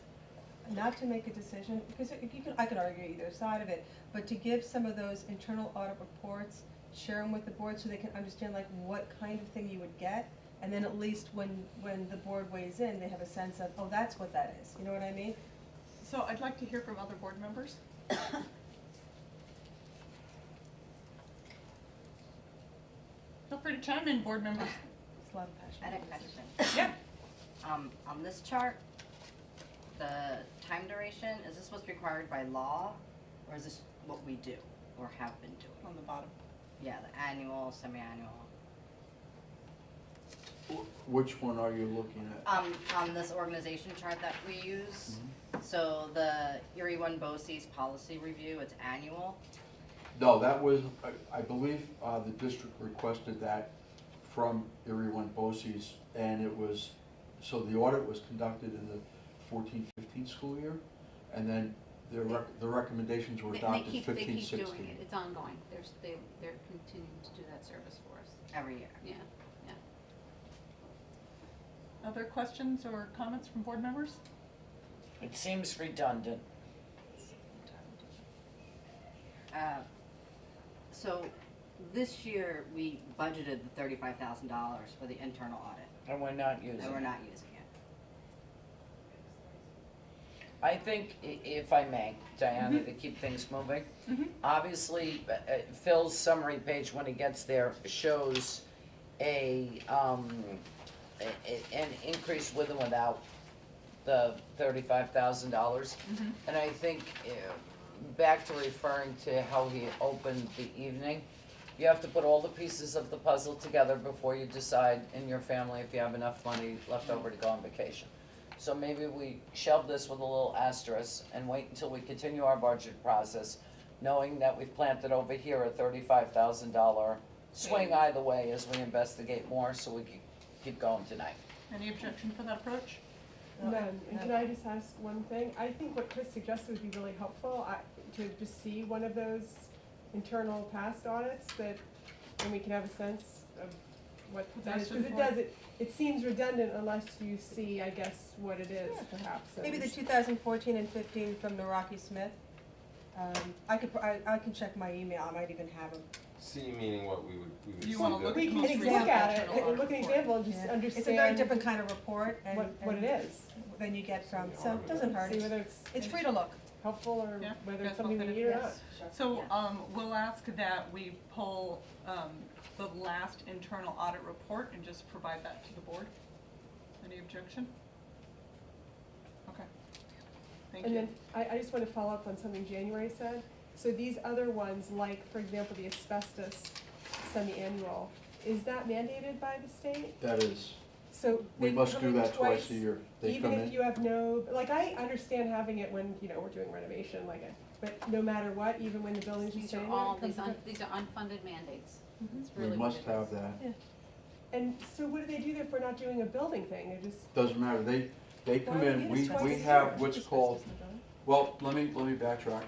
not to make a decision, because I could argue either side of it, but to give some of those internal audit reports, share them with the board so they can understand like what kind of thing you would get, and then at least when the board weighs in, they have a sense of, oh, that's what that is, you know what I mean? so I'd like to hear from other board members. Feel free to chime in, board members. It's a lot of passion. I had a question. Yeah. On this chart, the time duration, is this what's required by law, or is this what we do, or have been doing? On the bottom. Yeah, the annual, semi-annual. Which one are you looking at? On this organization chart that we use, so the Erie One BOCES policy review, it's annual. No, that was, I believe, the district requested that from Erie One BOCES, and it was, so the audit was conducted in the 14-15 school year, and then the recommendations were They adopted keep 15-16. doing it, it's ongoing, they're continuing to do that service for us, Every year. yeah. Other questions or comments from board members? It seems redundant. So this year, we budgeted the $35,000 for the internal audit, And we're not using and we're it. not using it. I think, if I may, Diana, to keep things moving, obviously, Phil's summary page, when he gets there, shows an increase with and without the $35,000. And I think, back to referring to how he opened the evening, you have to put all the pieces of the puzzle together before you decide in your family if you have enough money left over to go on vacation. So maybe we shelve this with a little asterisk and wait until we continue our budget process, knowing that we've planted over here a $35,000 swing either way as we investigate more, so we can keep going tonight. Any objection for that approach? None. And can I just ask one thing? I think what Chris suggested would be really helpful, to just see one of those internal past audits that, and we can have a sense of what that is. Because it seems redundant unless you see, I guess, what it is perhaps. Maybe the 2014 and 15 from Naraki Smith. I can check my email, I might even have them. See, meaning what we would Do you see wanna the- look We at can most just recent look at it, internal and audit look at an report? example and just Yeah. understand. It's a very different kind of report and. What it is. Than you get from, so it doesn't hurt. See whether it's It's free to look. helpful or Yeah, whether guys it's something look we at need it? or not. So, we'll ask that we pull, the last internal audit report and just provide that to the board. Any objection? Okay. Thank And you. then I just want to follow up on something January said. So these other ones, like, for example, the asbestos semi-annual, is that mandated by the state? That is, So we they must come do in that twice a year. They Even come if in, you have no, like, I understand having it when, you know, we're doing renovation, but no matter what, even when the building's just These are sitting there, all, it comes in. these are unfunded mandates. Mhm. That's we really what must it have is. that. And so what do they do there if we're not doing a building thing? They're just. Doesn't matter, they come Why do in, we need we asbestos have here? what's Asbestos called, in the building? well, let me backtrack.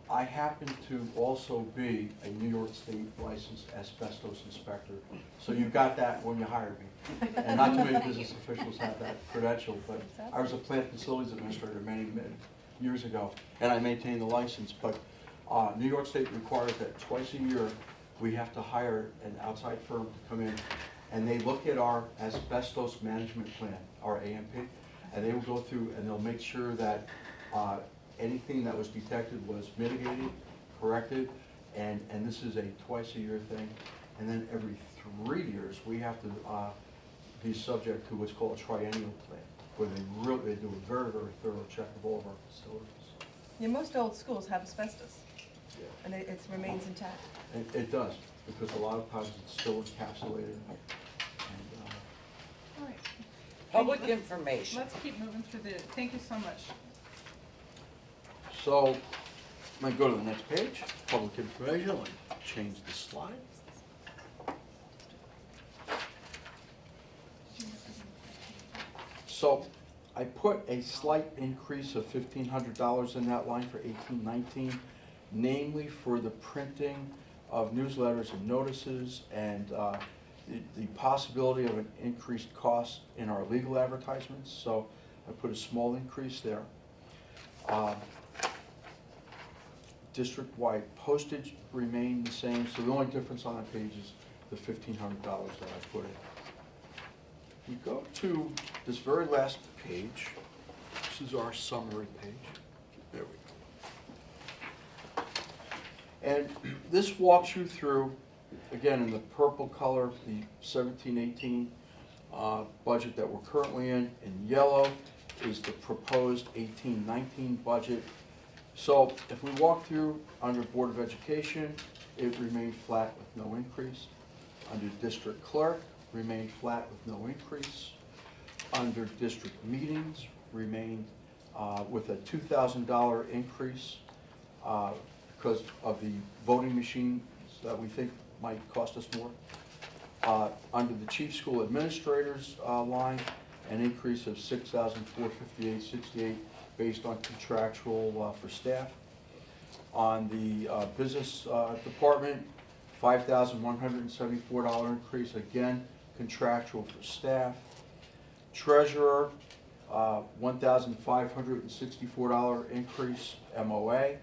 I happen to also be a New York State licensed asbestos inspector, so you got that when you hired me. And not too many business officials have that credential, but I was a plant facilities administrator many years ago, and I maintained the license, but New York State requires that twice a year, we have to hire an outside firm to come in, and they look at our asbestos management plan, our AMP, and they will go through and they'll make sure that anything that was detected was mitigated, corrected, and this is a twice a year thing. And then every 3 years, we have to be subject to what's called a triennial plan, where they do a very, very thorough check of all of our facilities. Yeah, most old schools have asbestos, Yeah. and it remains intact. It does, because a lot of times it's still encapsulated. And, All right. Public Let's- information. Let's keep moving through the, thank you so much. So, I go to the next page, public information, I'll change the slide. So, I put a slight increase of $1,500 in that line for 18-19, namely for the printing of newsletters and notices, and the possibility of an increased cost in our legal advertisements, so I put a small increase there. District-wide postage remained the same, so the only difference on that page is the $1,500 that I put in. We go to this very last page. This is our summary page. There we go. And this walks you through, again, in the purple color, the 17-18 budget that we're currently in. In yellow is the proposed 18-19 budget. So if we walk through under Board of Education, it remained flat with no increase. Under District Clerk, remained flat with no increase. Under District Meetings, remained with a $2,000 increase because of the voting machines that we think might cost us more. Under the Chief School Administrators line, an increase of $6,458.68 based on contractual for staff. On the Business Department, $5,174 increase, again, contractual for staff. Treasurer, $1,564 increase, MOA.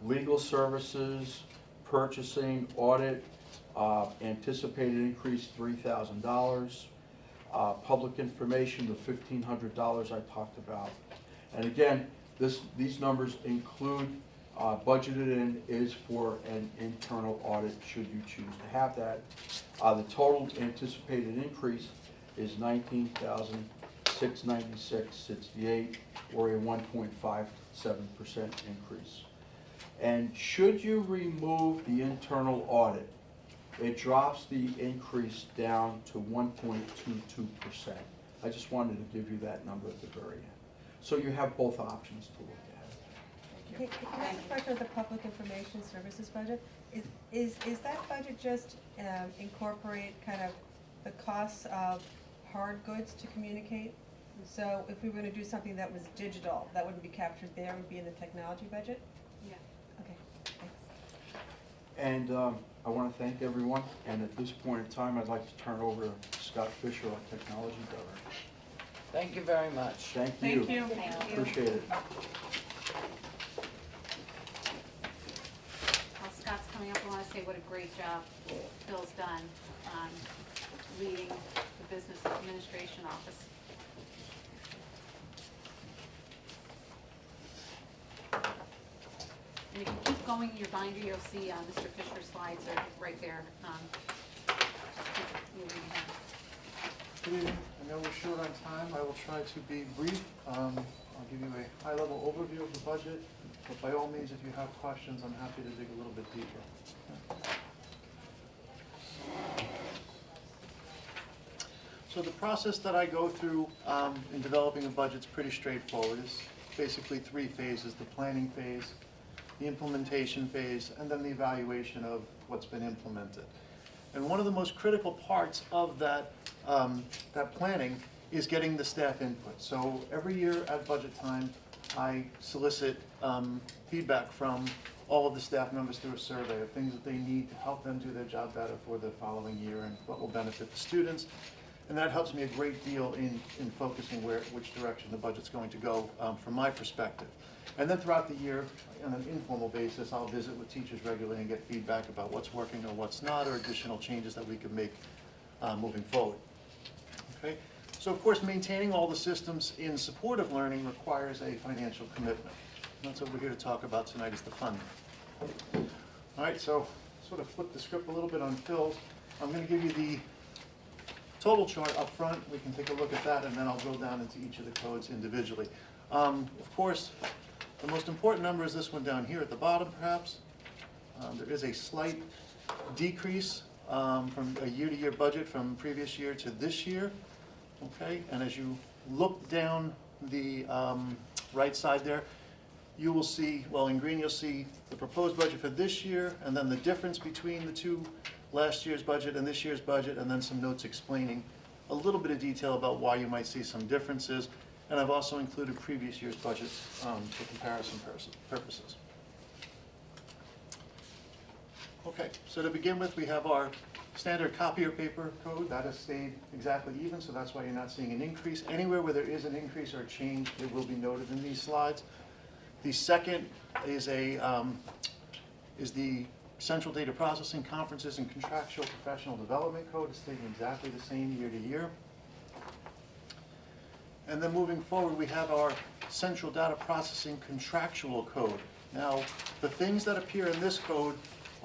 Legal services, purchasing, audit, anticipated increase $3,000. Public information, the $1,500 I talked about. And again, these numbers include, budgeted in is for an internal audit, should you choose to have that. The total anticipated increase is $19,696.68, or a 1.57% increase. And should you remove the internal audit, it drops the increase down to 1.22%. I just wanted to give you that number at the very end. So you have both options to look at. Can I ask a question of the public information services budget? Is that budget just incorporate kind of the costs of hard goods to communicate? So if we were gonna do something that was digital, that wouldn't be captured there, it would be in the technology budget? Yeah. Okay, thanks. And I want to thank everyone, and at this point in time, I'd like to turn over to Scott Fisher, our Technology Director. Thank you very much. Thank you. Thank you. Thank you. Appreciate it. While Scott's coming up, I want to say what a great job Phil's done on leading the Business Administration Office. And if you keep going in your binder, you'll see Mr. Fisher's slides are right there. Just keep moving ahead. Good evening. I know we're short on time. I will try to be brief. I'll give you a high-level overview of the budget. But by all means, if you have questions, I'm happy to dig a little bit deeper. So the process that I go through in developing a budget is pretty straightforward. It's basically three phases: the planning phase, the implementation phase, and then the evaluation of what's been implemented. And one of the most critical parts of that, that planning is getting the staff input. So every year at budget time, I solicit feedback from all of the staff members through a survey of things that they need to help them do their job better for the following year and what will benefit the students. And that helps me a great deal in focusing which direction the budget's going to go from my perspective. And then throughout the year, on an informal basis, I'll visit with teachers regularly and get feedback about what's working or what's not, or additional changes that we could make moving forward. Okay? So of course, maintaining all the systems in support of learning requires a financial commitment. That's what we're here to talk about tonight, is the funding. All right, so sort of flip the script a little bit on Phil's. I'm going to give you the total chart up front. We can take a look at that, and then I'll go down into each of the codes individually. Of course, the most important number is this one down here at the bottom, perhaps. There is a slight decrease from a year-to-year budget from previous year to this year. Okay, and as you look down the right side there, you will see, well, in green you'll see the proposed budget for this year, and then the difference between the two, last year's budget and this year's budget, and then some notes explaining a little bit of detail about why you might see some differences. And I've also included previous year's budgets for comparison purposes. Okay, so to begin with, we have our standard copier paper code. That has stayed exactly even, so that's why you're not seeing an increase. Anywhere where there is an increase or a change, it will be noted in these slides. The second is the Central Data Processing Conferences and Contractual Professional Development Code. It's staying exactly the same year to year. And then moving forward, we have our Central Data Processing Contractual Code. Now, the things that appear in this code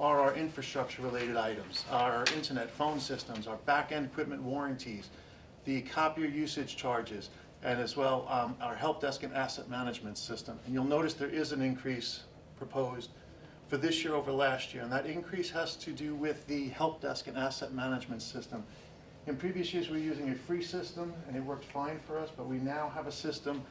are our infrastructure-related items, our internet phone systems, our back-end equipment warranties, the copier usage charges, and as well our help desk and asset management system. And you'll notice there is an increase proposed for this year over last year, and that increase has to do with the help desk and asset management system. In previous years, we were using a free system, and it worked fine for us, but we now have a system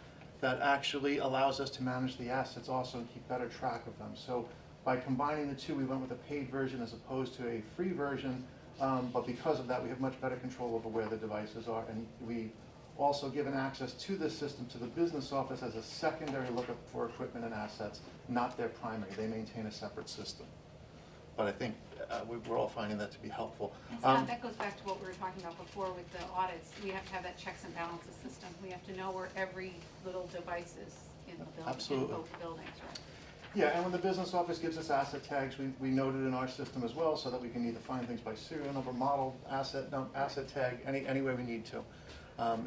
that actually allows us to manage the assets also and keep better track of them. So by combining the two, we went with a paid version as opposed to a free version, but because of that, we have much better control over where the devices are, and we also given access to this system to the business office as a secondary lookup for equipment and assets, not their primary. They maintain a separate system. But I think we're all finding that to be helpful. And Scott, that goes back to what we were talking about before with the audits. We have to have that checks and balances system. We have to know where every little device is in the building, Absolutely. in both buildings, right? Yeah, and when the business office gives us asset tags, we note it in our system as well, so that we can either find things by serial number, model, asset tag, any way we need to.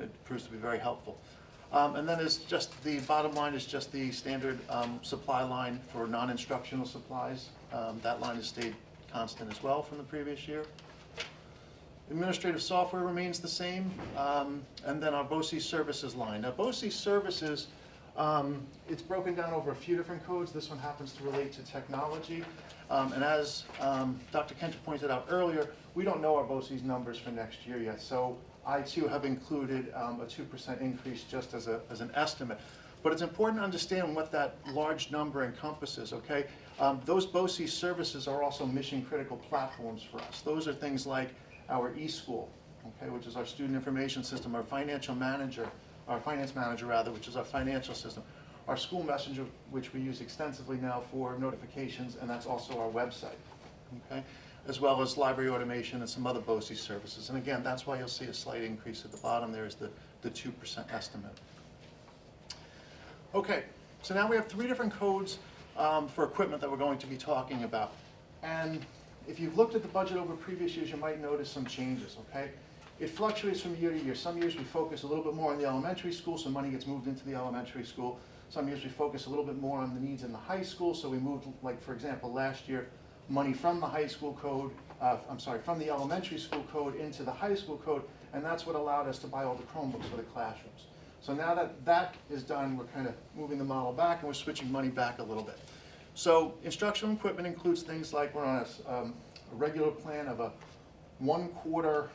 It proves to be very helpful. And then is just the bottom line is just the standard supply line for non-instructional supplies. That line has stayed constant as well from the previous year. Administrative software remains the same. And then our BOCES services line. Now BOCES services, it's broken down over a few different codes. This one happens to relate to technology. And as Dr. Kenter pointed out earlier, we don't know our BOCES numbers for next year yet. So I too have included a 2% increase just as an estimate. But it's important to understand what that large number encompasses, okay? Those BOCES services are also mission critical platforms for us. Those are things like our eSchool, okay, which is our student information system, our finance manager rather, which is our financial system, our school messenger, which we use extensively now for notifications, and that's also our website, okay? As well as library automation and some other BOCES services. And again, that's why you'll see a slight increase at the bottom. There is the 2% estimate. Okay, so now we have 3 different codes for equipment that we're going to be talking about. And if you've looked at the budget over previous years, you might notice some changes, okay? It fluctuates from year to year. Some years we focus a little bit more on the elementary school, so money gets moved into the elementary school. Some years we focus a little bit more on the needs in the high school, so we moved, like for example, last year, money from the high school code, from the elementary school code into the high school code, and that's what allowed us to buy all the Chromebooks for the classrooms. So now that that is done, we're kind of moving the model back and we're switching money back a little bit. So instructional equipment includes things like we're on a regular plan of a 1/4 or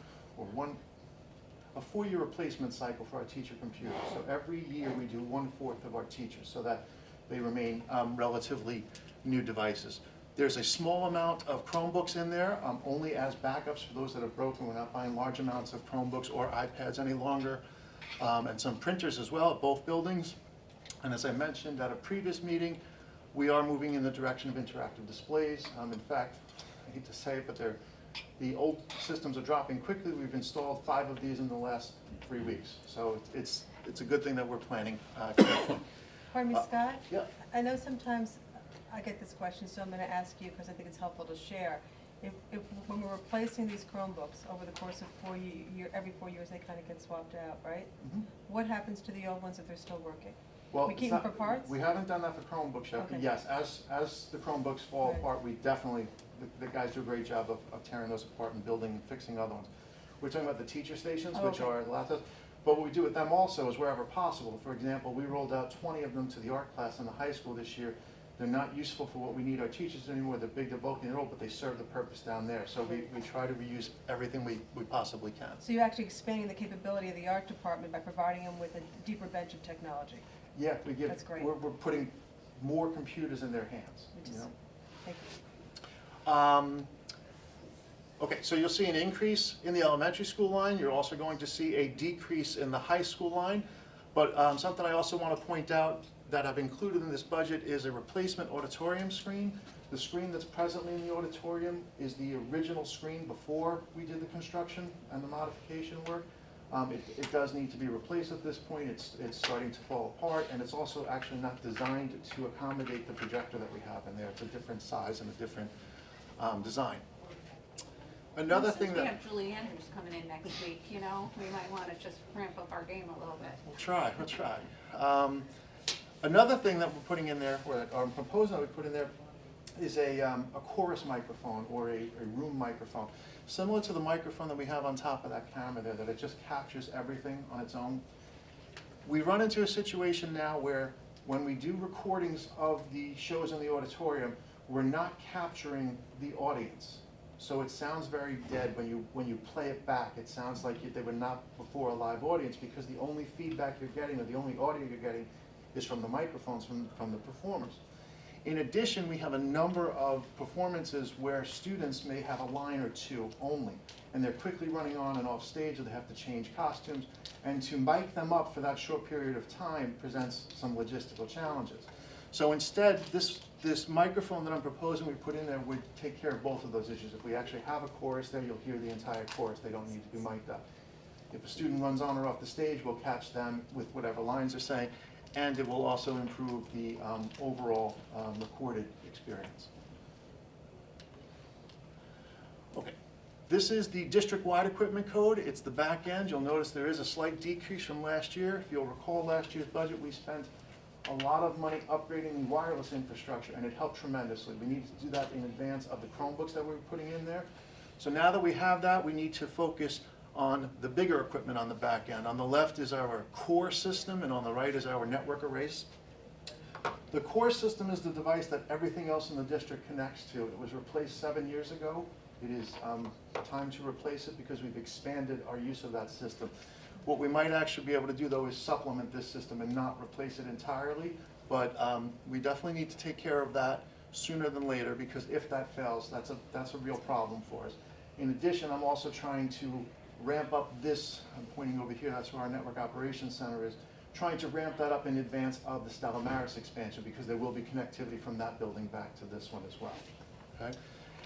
a 4-year replacement cycle for our teacher computers. So every year we do 1/4 of our teachers so that they remain relatively new devices. There's a small amount of Chromebooks in there, only as backups for those that are broken. We're not buying large amounts of Chromebooks or iPads any longer, and some printers as well at both buildings. And as I mentioned at a previous meeting, we are moving in the direction of interactive displays. In fact, I hate to say it, but the old systems are dropping quickly. We've installed 5 of these in the last 3 weeks. So it's a good thing that we're planning carefully. Pardon me, Scott? Yeah. I know sometimes I get this question, so I'm gonna ask you, because I think it's helpful to share. When we're replacing these Chromebooks over the course of every 4 years, they kind of get swapped out, right? Mhm. What happens to the old ones if they're still working? Well, We it's keep them not- for parts? We haven't done that for Chromebooks yet, but Okay. yes, as the Chromebooks fall Right. apart, we definitely, the guys do a great job of tearing those apart and building and fixing other ones. We're talking about the teacher stations, Oh, which okay. are laptops, but what we do with them also is wherever possible. For example, we rolled out 20 of them to the art class in the high school this year. They're not useful for what we need our teachers anymore, they're big, they're bulky, they're old, but they serve the purpose down there. So we try to reuse everything we possibly can. So you're actually expanding the capability of the art department by providing them with a deeper bench of technology, Yeah, we give, That's great. we're putting more computers in their hands, which you is, know? thank you. Okay, so you'll see an increase in the elementary school line. You're also going to see a decrease in the high school line. But something I also want to point out that I've included in this budget is a replacement auditorium screen. The screen that's presently in the auditorium is the original screen before we did the construction and the modification work. It does need to be replaced at this point. It's starting to fall apart, and it's also actually not designed to accommodate the projector that we have in there. It's a different size and a different design. Another thing Since we that, have Julie Andrews coming in next week, you know, we might want to just ramp up our game a little bit. we'll try. Another thing that we're putting in there, or I'm proposing that we put in there, is a chorus microphone or a room microphone. Similar to the microphone that we have on top of that camera there, that it just captures everything on its own. We run into a situation now where when we do recordings of the shows in the auditorium, we're not capturing the audience. So it sounds very dead when you play it back. It sounds like they were not before a live audience, because the only feedback you're getting, or the only audio you're getting, is from the microphones from the performers. In addition, we have a number of performances where students may have a line or two only, and they're quickly running on and off stage, or they have to change costumes, and to mic them up for that short period of time presents some logistical challenges. So instead, this microphone that I'm proposing we put in there would take care of both of those issues. If we actually have a chorus there, you'll hear the entire chorus. They don't need to be mic'd up. If a student runs on or off the stage, we'll catch them with whatever lines they're saying, and it will also improve the overall recorded experience. Okay, this is the district-wide equipment code. It's the back end. You'll notice there is a slight decrease from last year. If you'll recall last year's budget, we spent a lot of money upgrading the wireless infrastructure, and it helped tremendously. We need to do that in advance of the Chromebooks that we were putting in there. So now that we have that, we need to focus on the bigger equipment on the back end. On the left is our core system, and on the right is our network arrays. The core system is the device that everything else in the district connects to. It was replaced 7 years ago. It is time to replace it because we've expanded our use of that system. What we might actually be able to do, though, is supplement this system and not replace it entirely. But we definitely need to take care of that sooner than later, because if that fails, that's a real problem for us. In addition, I'm also trying to ramp up this, I'm pointing over here, that's where our network operations center is, trying to ramp that up in advance of the Stella Maris expansion, because there will be connectivity from that building back to this one as well. Okay?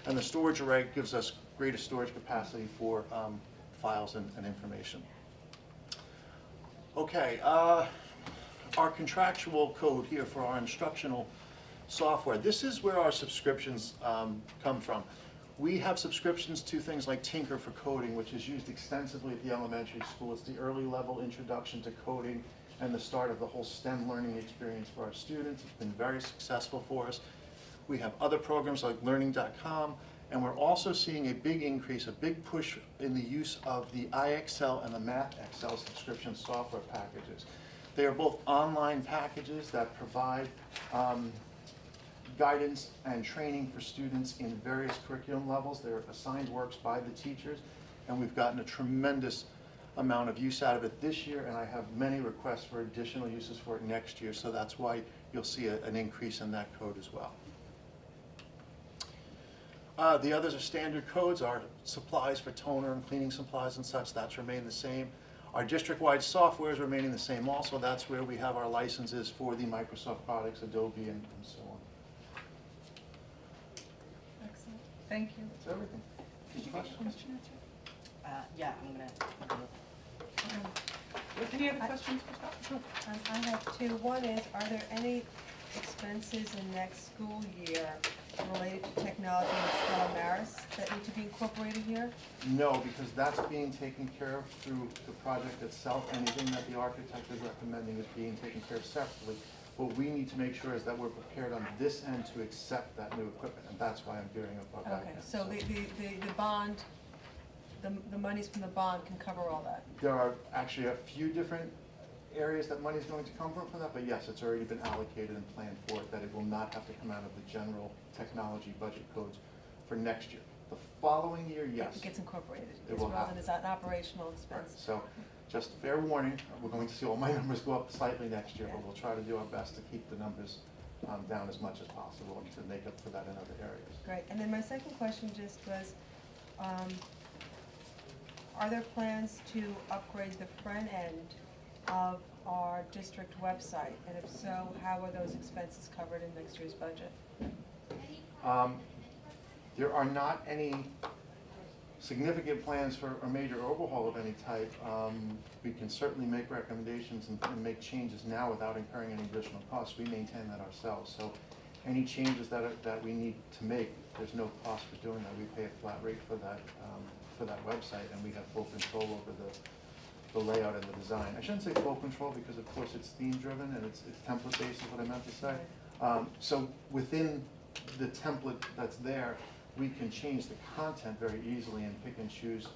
And the storage array gives us greater storage capacity for files and information. Okay, our contractual code here for our instructional software. This is where our subscriptions come from. We have subscriptions to things like Tinker for Coding, which is used extensively at the elementary school. It's the early level introduction to coding and the start of the whole STEM learning experience for our students. It's been very successful for us. We have other programs like Learning.com, and we're also seeing a big increase, a big push in the use of the iExcel and the MathXL subscription software packages. They are both online packages that provide guidance and training for students in various curriculum levels. They're assigned works by the teachers, and we've gotten a tremendous amount of use out of it this year, and I have many requests for additional uses for it next year, so that's why you'll see an increase in that code as well. The others are standard codes. Our supplies for toner and cleaning supplies and such, that's remained the same. Our district-wide software is remaining the same also. That's where we have our licenses for the Microsoft products, Adobe, and so on. Excellent, thank you. That's everything. Did you get your question answered? Yeah, I'm gonna. Any other questions for Scott? I have two. One is, are there any expenses in next school year related to technology and Stella Maris that need to be incorporated here? No, because that's being taken care of through the project itself. Anything that the architect is recommending is being taken care of separately. What we need to make sure is that we're prepared on this end to accept that new equipment, and that's why I'm gearing up our back Okay, end. so the bond, the monies from the bond can cover all that? There are actually a few different areas that money's going to come from that, but yes, it's already been allocated and planned for it, that it will not have to come out of the general technology budget codes for next year. The following year, yes. It gets incorporated, It it's will rather have than as an operational Right, expense. so just fair warning, we're going to see all my numbers go up slightly next year, but we'll try to do our best to keep the numbers down as much as possible and to make up for that in other areas. Great, and then my second question just was, are there plans to upgrade the front end of our district website? And if so, how are those expenses covered in next year's budget? There are not any significant plans for a major overhaul of any type. We can certainly make recommendations and make changes now without incurring any additional costs. We maintain that ourselves, so any changes that we need to make, there's no cost for doing that. We pay a flat rate for that website, and we have full control over the layout and the design. I shouldn't say full control because of course it's theme driven and it's template based is what I meant to say. So within the template that's there, we can change the content very easily and pick and choose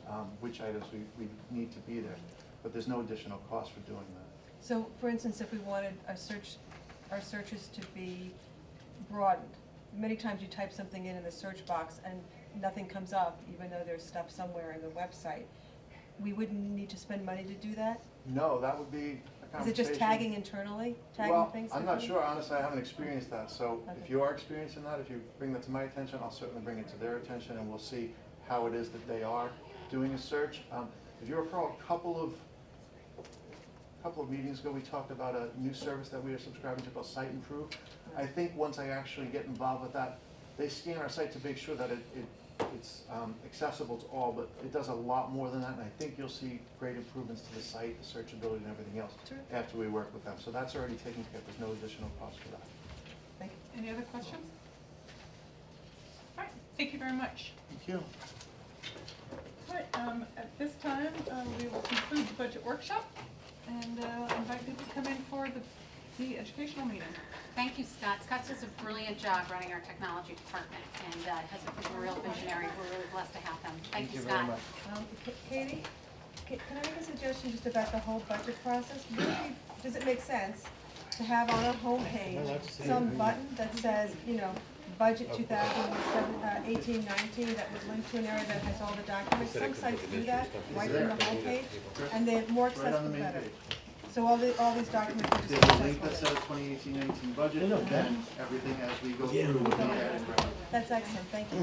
which items we need to be there. But there's no additional cost for doing that. So, for instance, if we wanted our searches to be broadened, many times you type something in the search box and nothing comes up, even though there's stuff somewhere in the website. We wouldn't need to spend money to do that? No, that would be a Is conversation. it just tagging internally, tagging things? Well, I'm not differently? sure, honestly, I haven't experienced that, so if Okay. you are experiencing that, if you bring that to my attention, I'll certainly bring it to their attention, and we'll see how it is that they are doing a search. If you recall, a couple of meetings ago, we talked about a new service that we are subscribing to called Site Improve. I think once I actually get involved with that, they scan our site to make sure that it's accessible to all, but it does a lot more than that, and I think you'll see great improvements to the site, the searchability and everything else Terrific. after we work with them. So that's already taken care of, there's no additional cost for that. Thank you. Any other questions? All right, thank you very much. Thank you. All right, at this time, we will conclude the budget workshop and invite people to come in for the educational meeting. Thank you, Scott. Scott does a brilliant job running our technology department and has a real visionary. We're really blessed to have him. Thank you, Scott. Katie, can I make a suggestion just about the whole budget process? Maybe, does it make sense to have on our homepage some button that says, budget 2018-19 that would link to an area that has all the documents? Some sites do that right from the homepage, and they're more Right on accessible, the main better. page. So all these documents are just There's a link that accessible. says 2018-19 budget, and then everything as we go through will be added. That's excellent, thank you.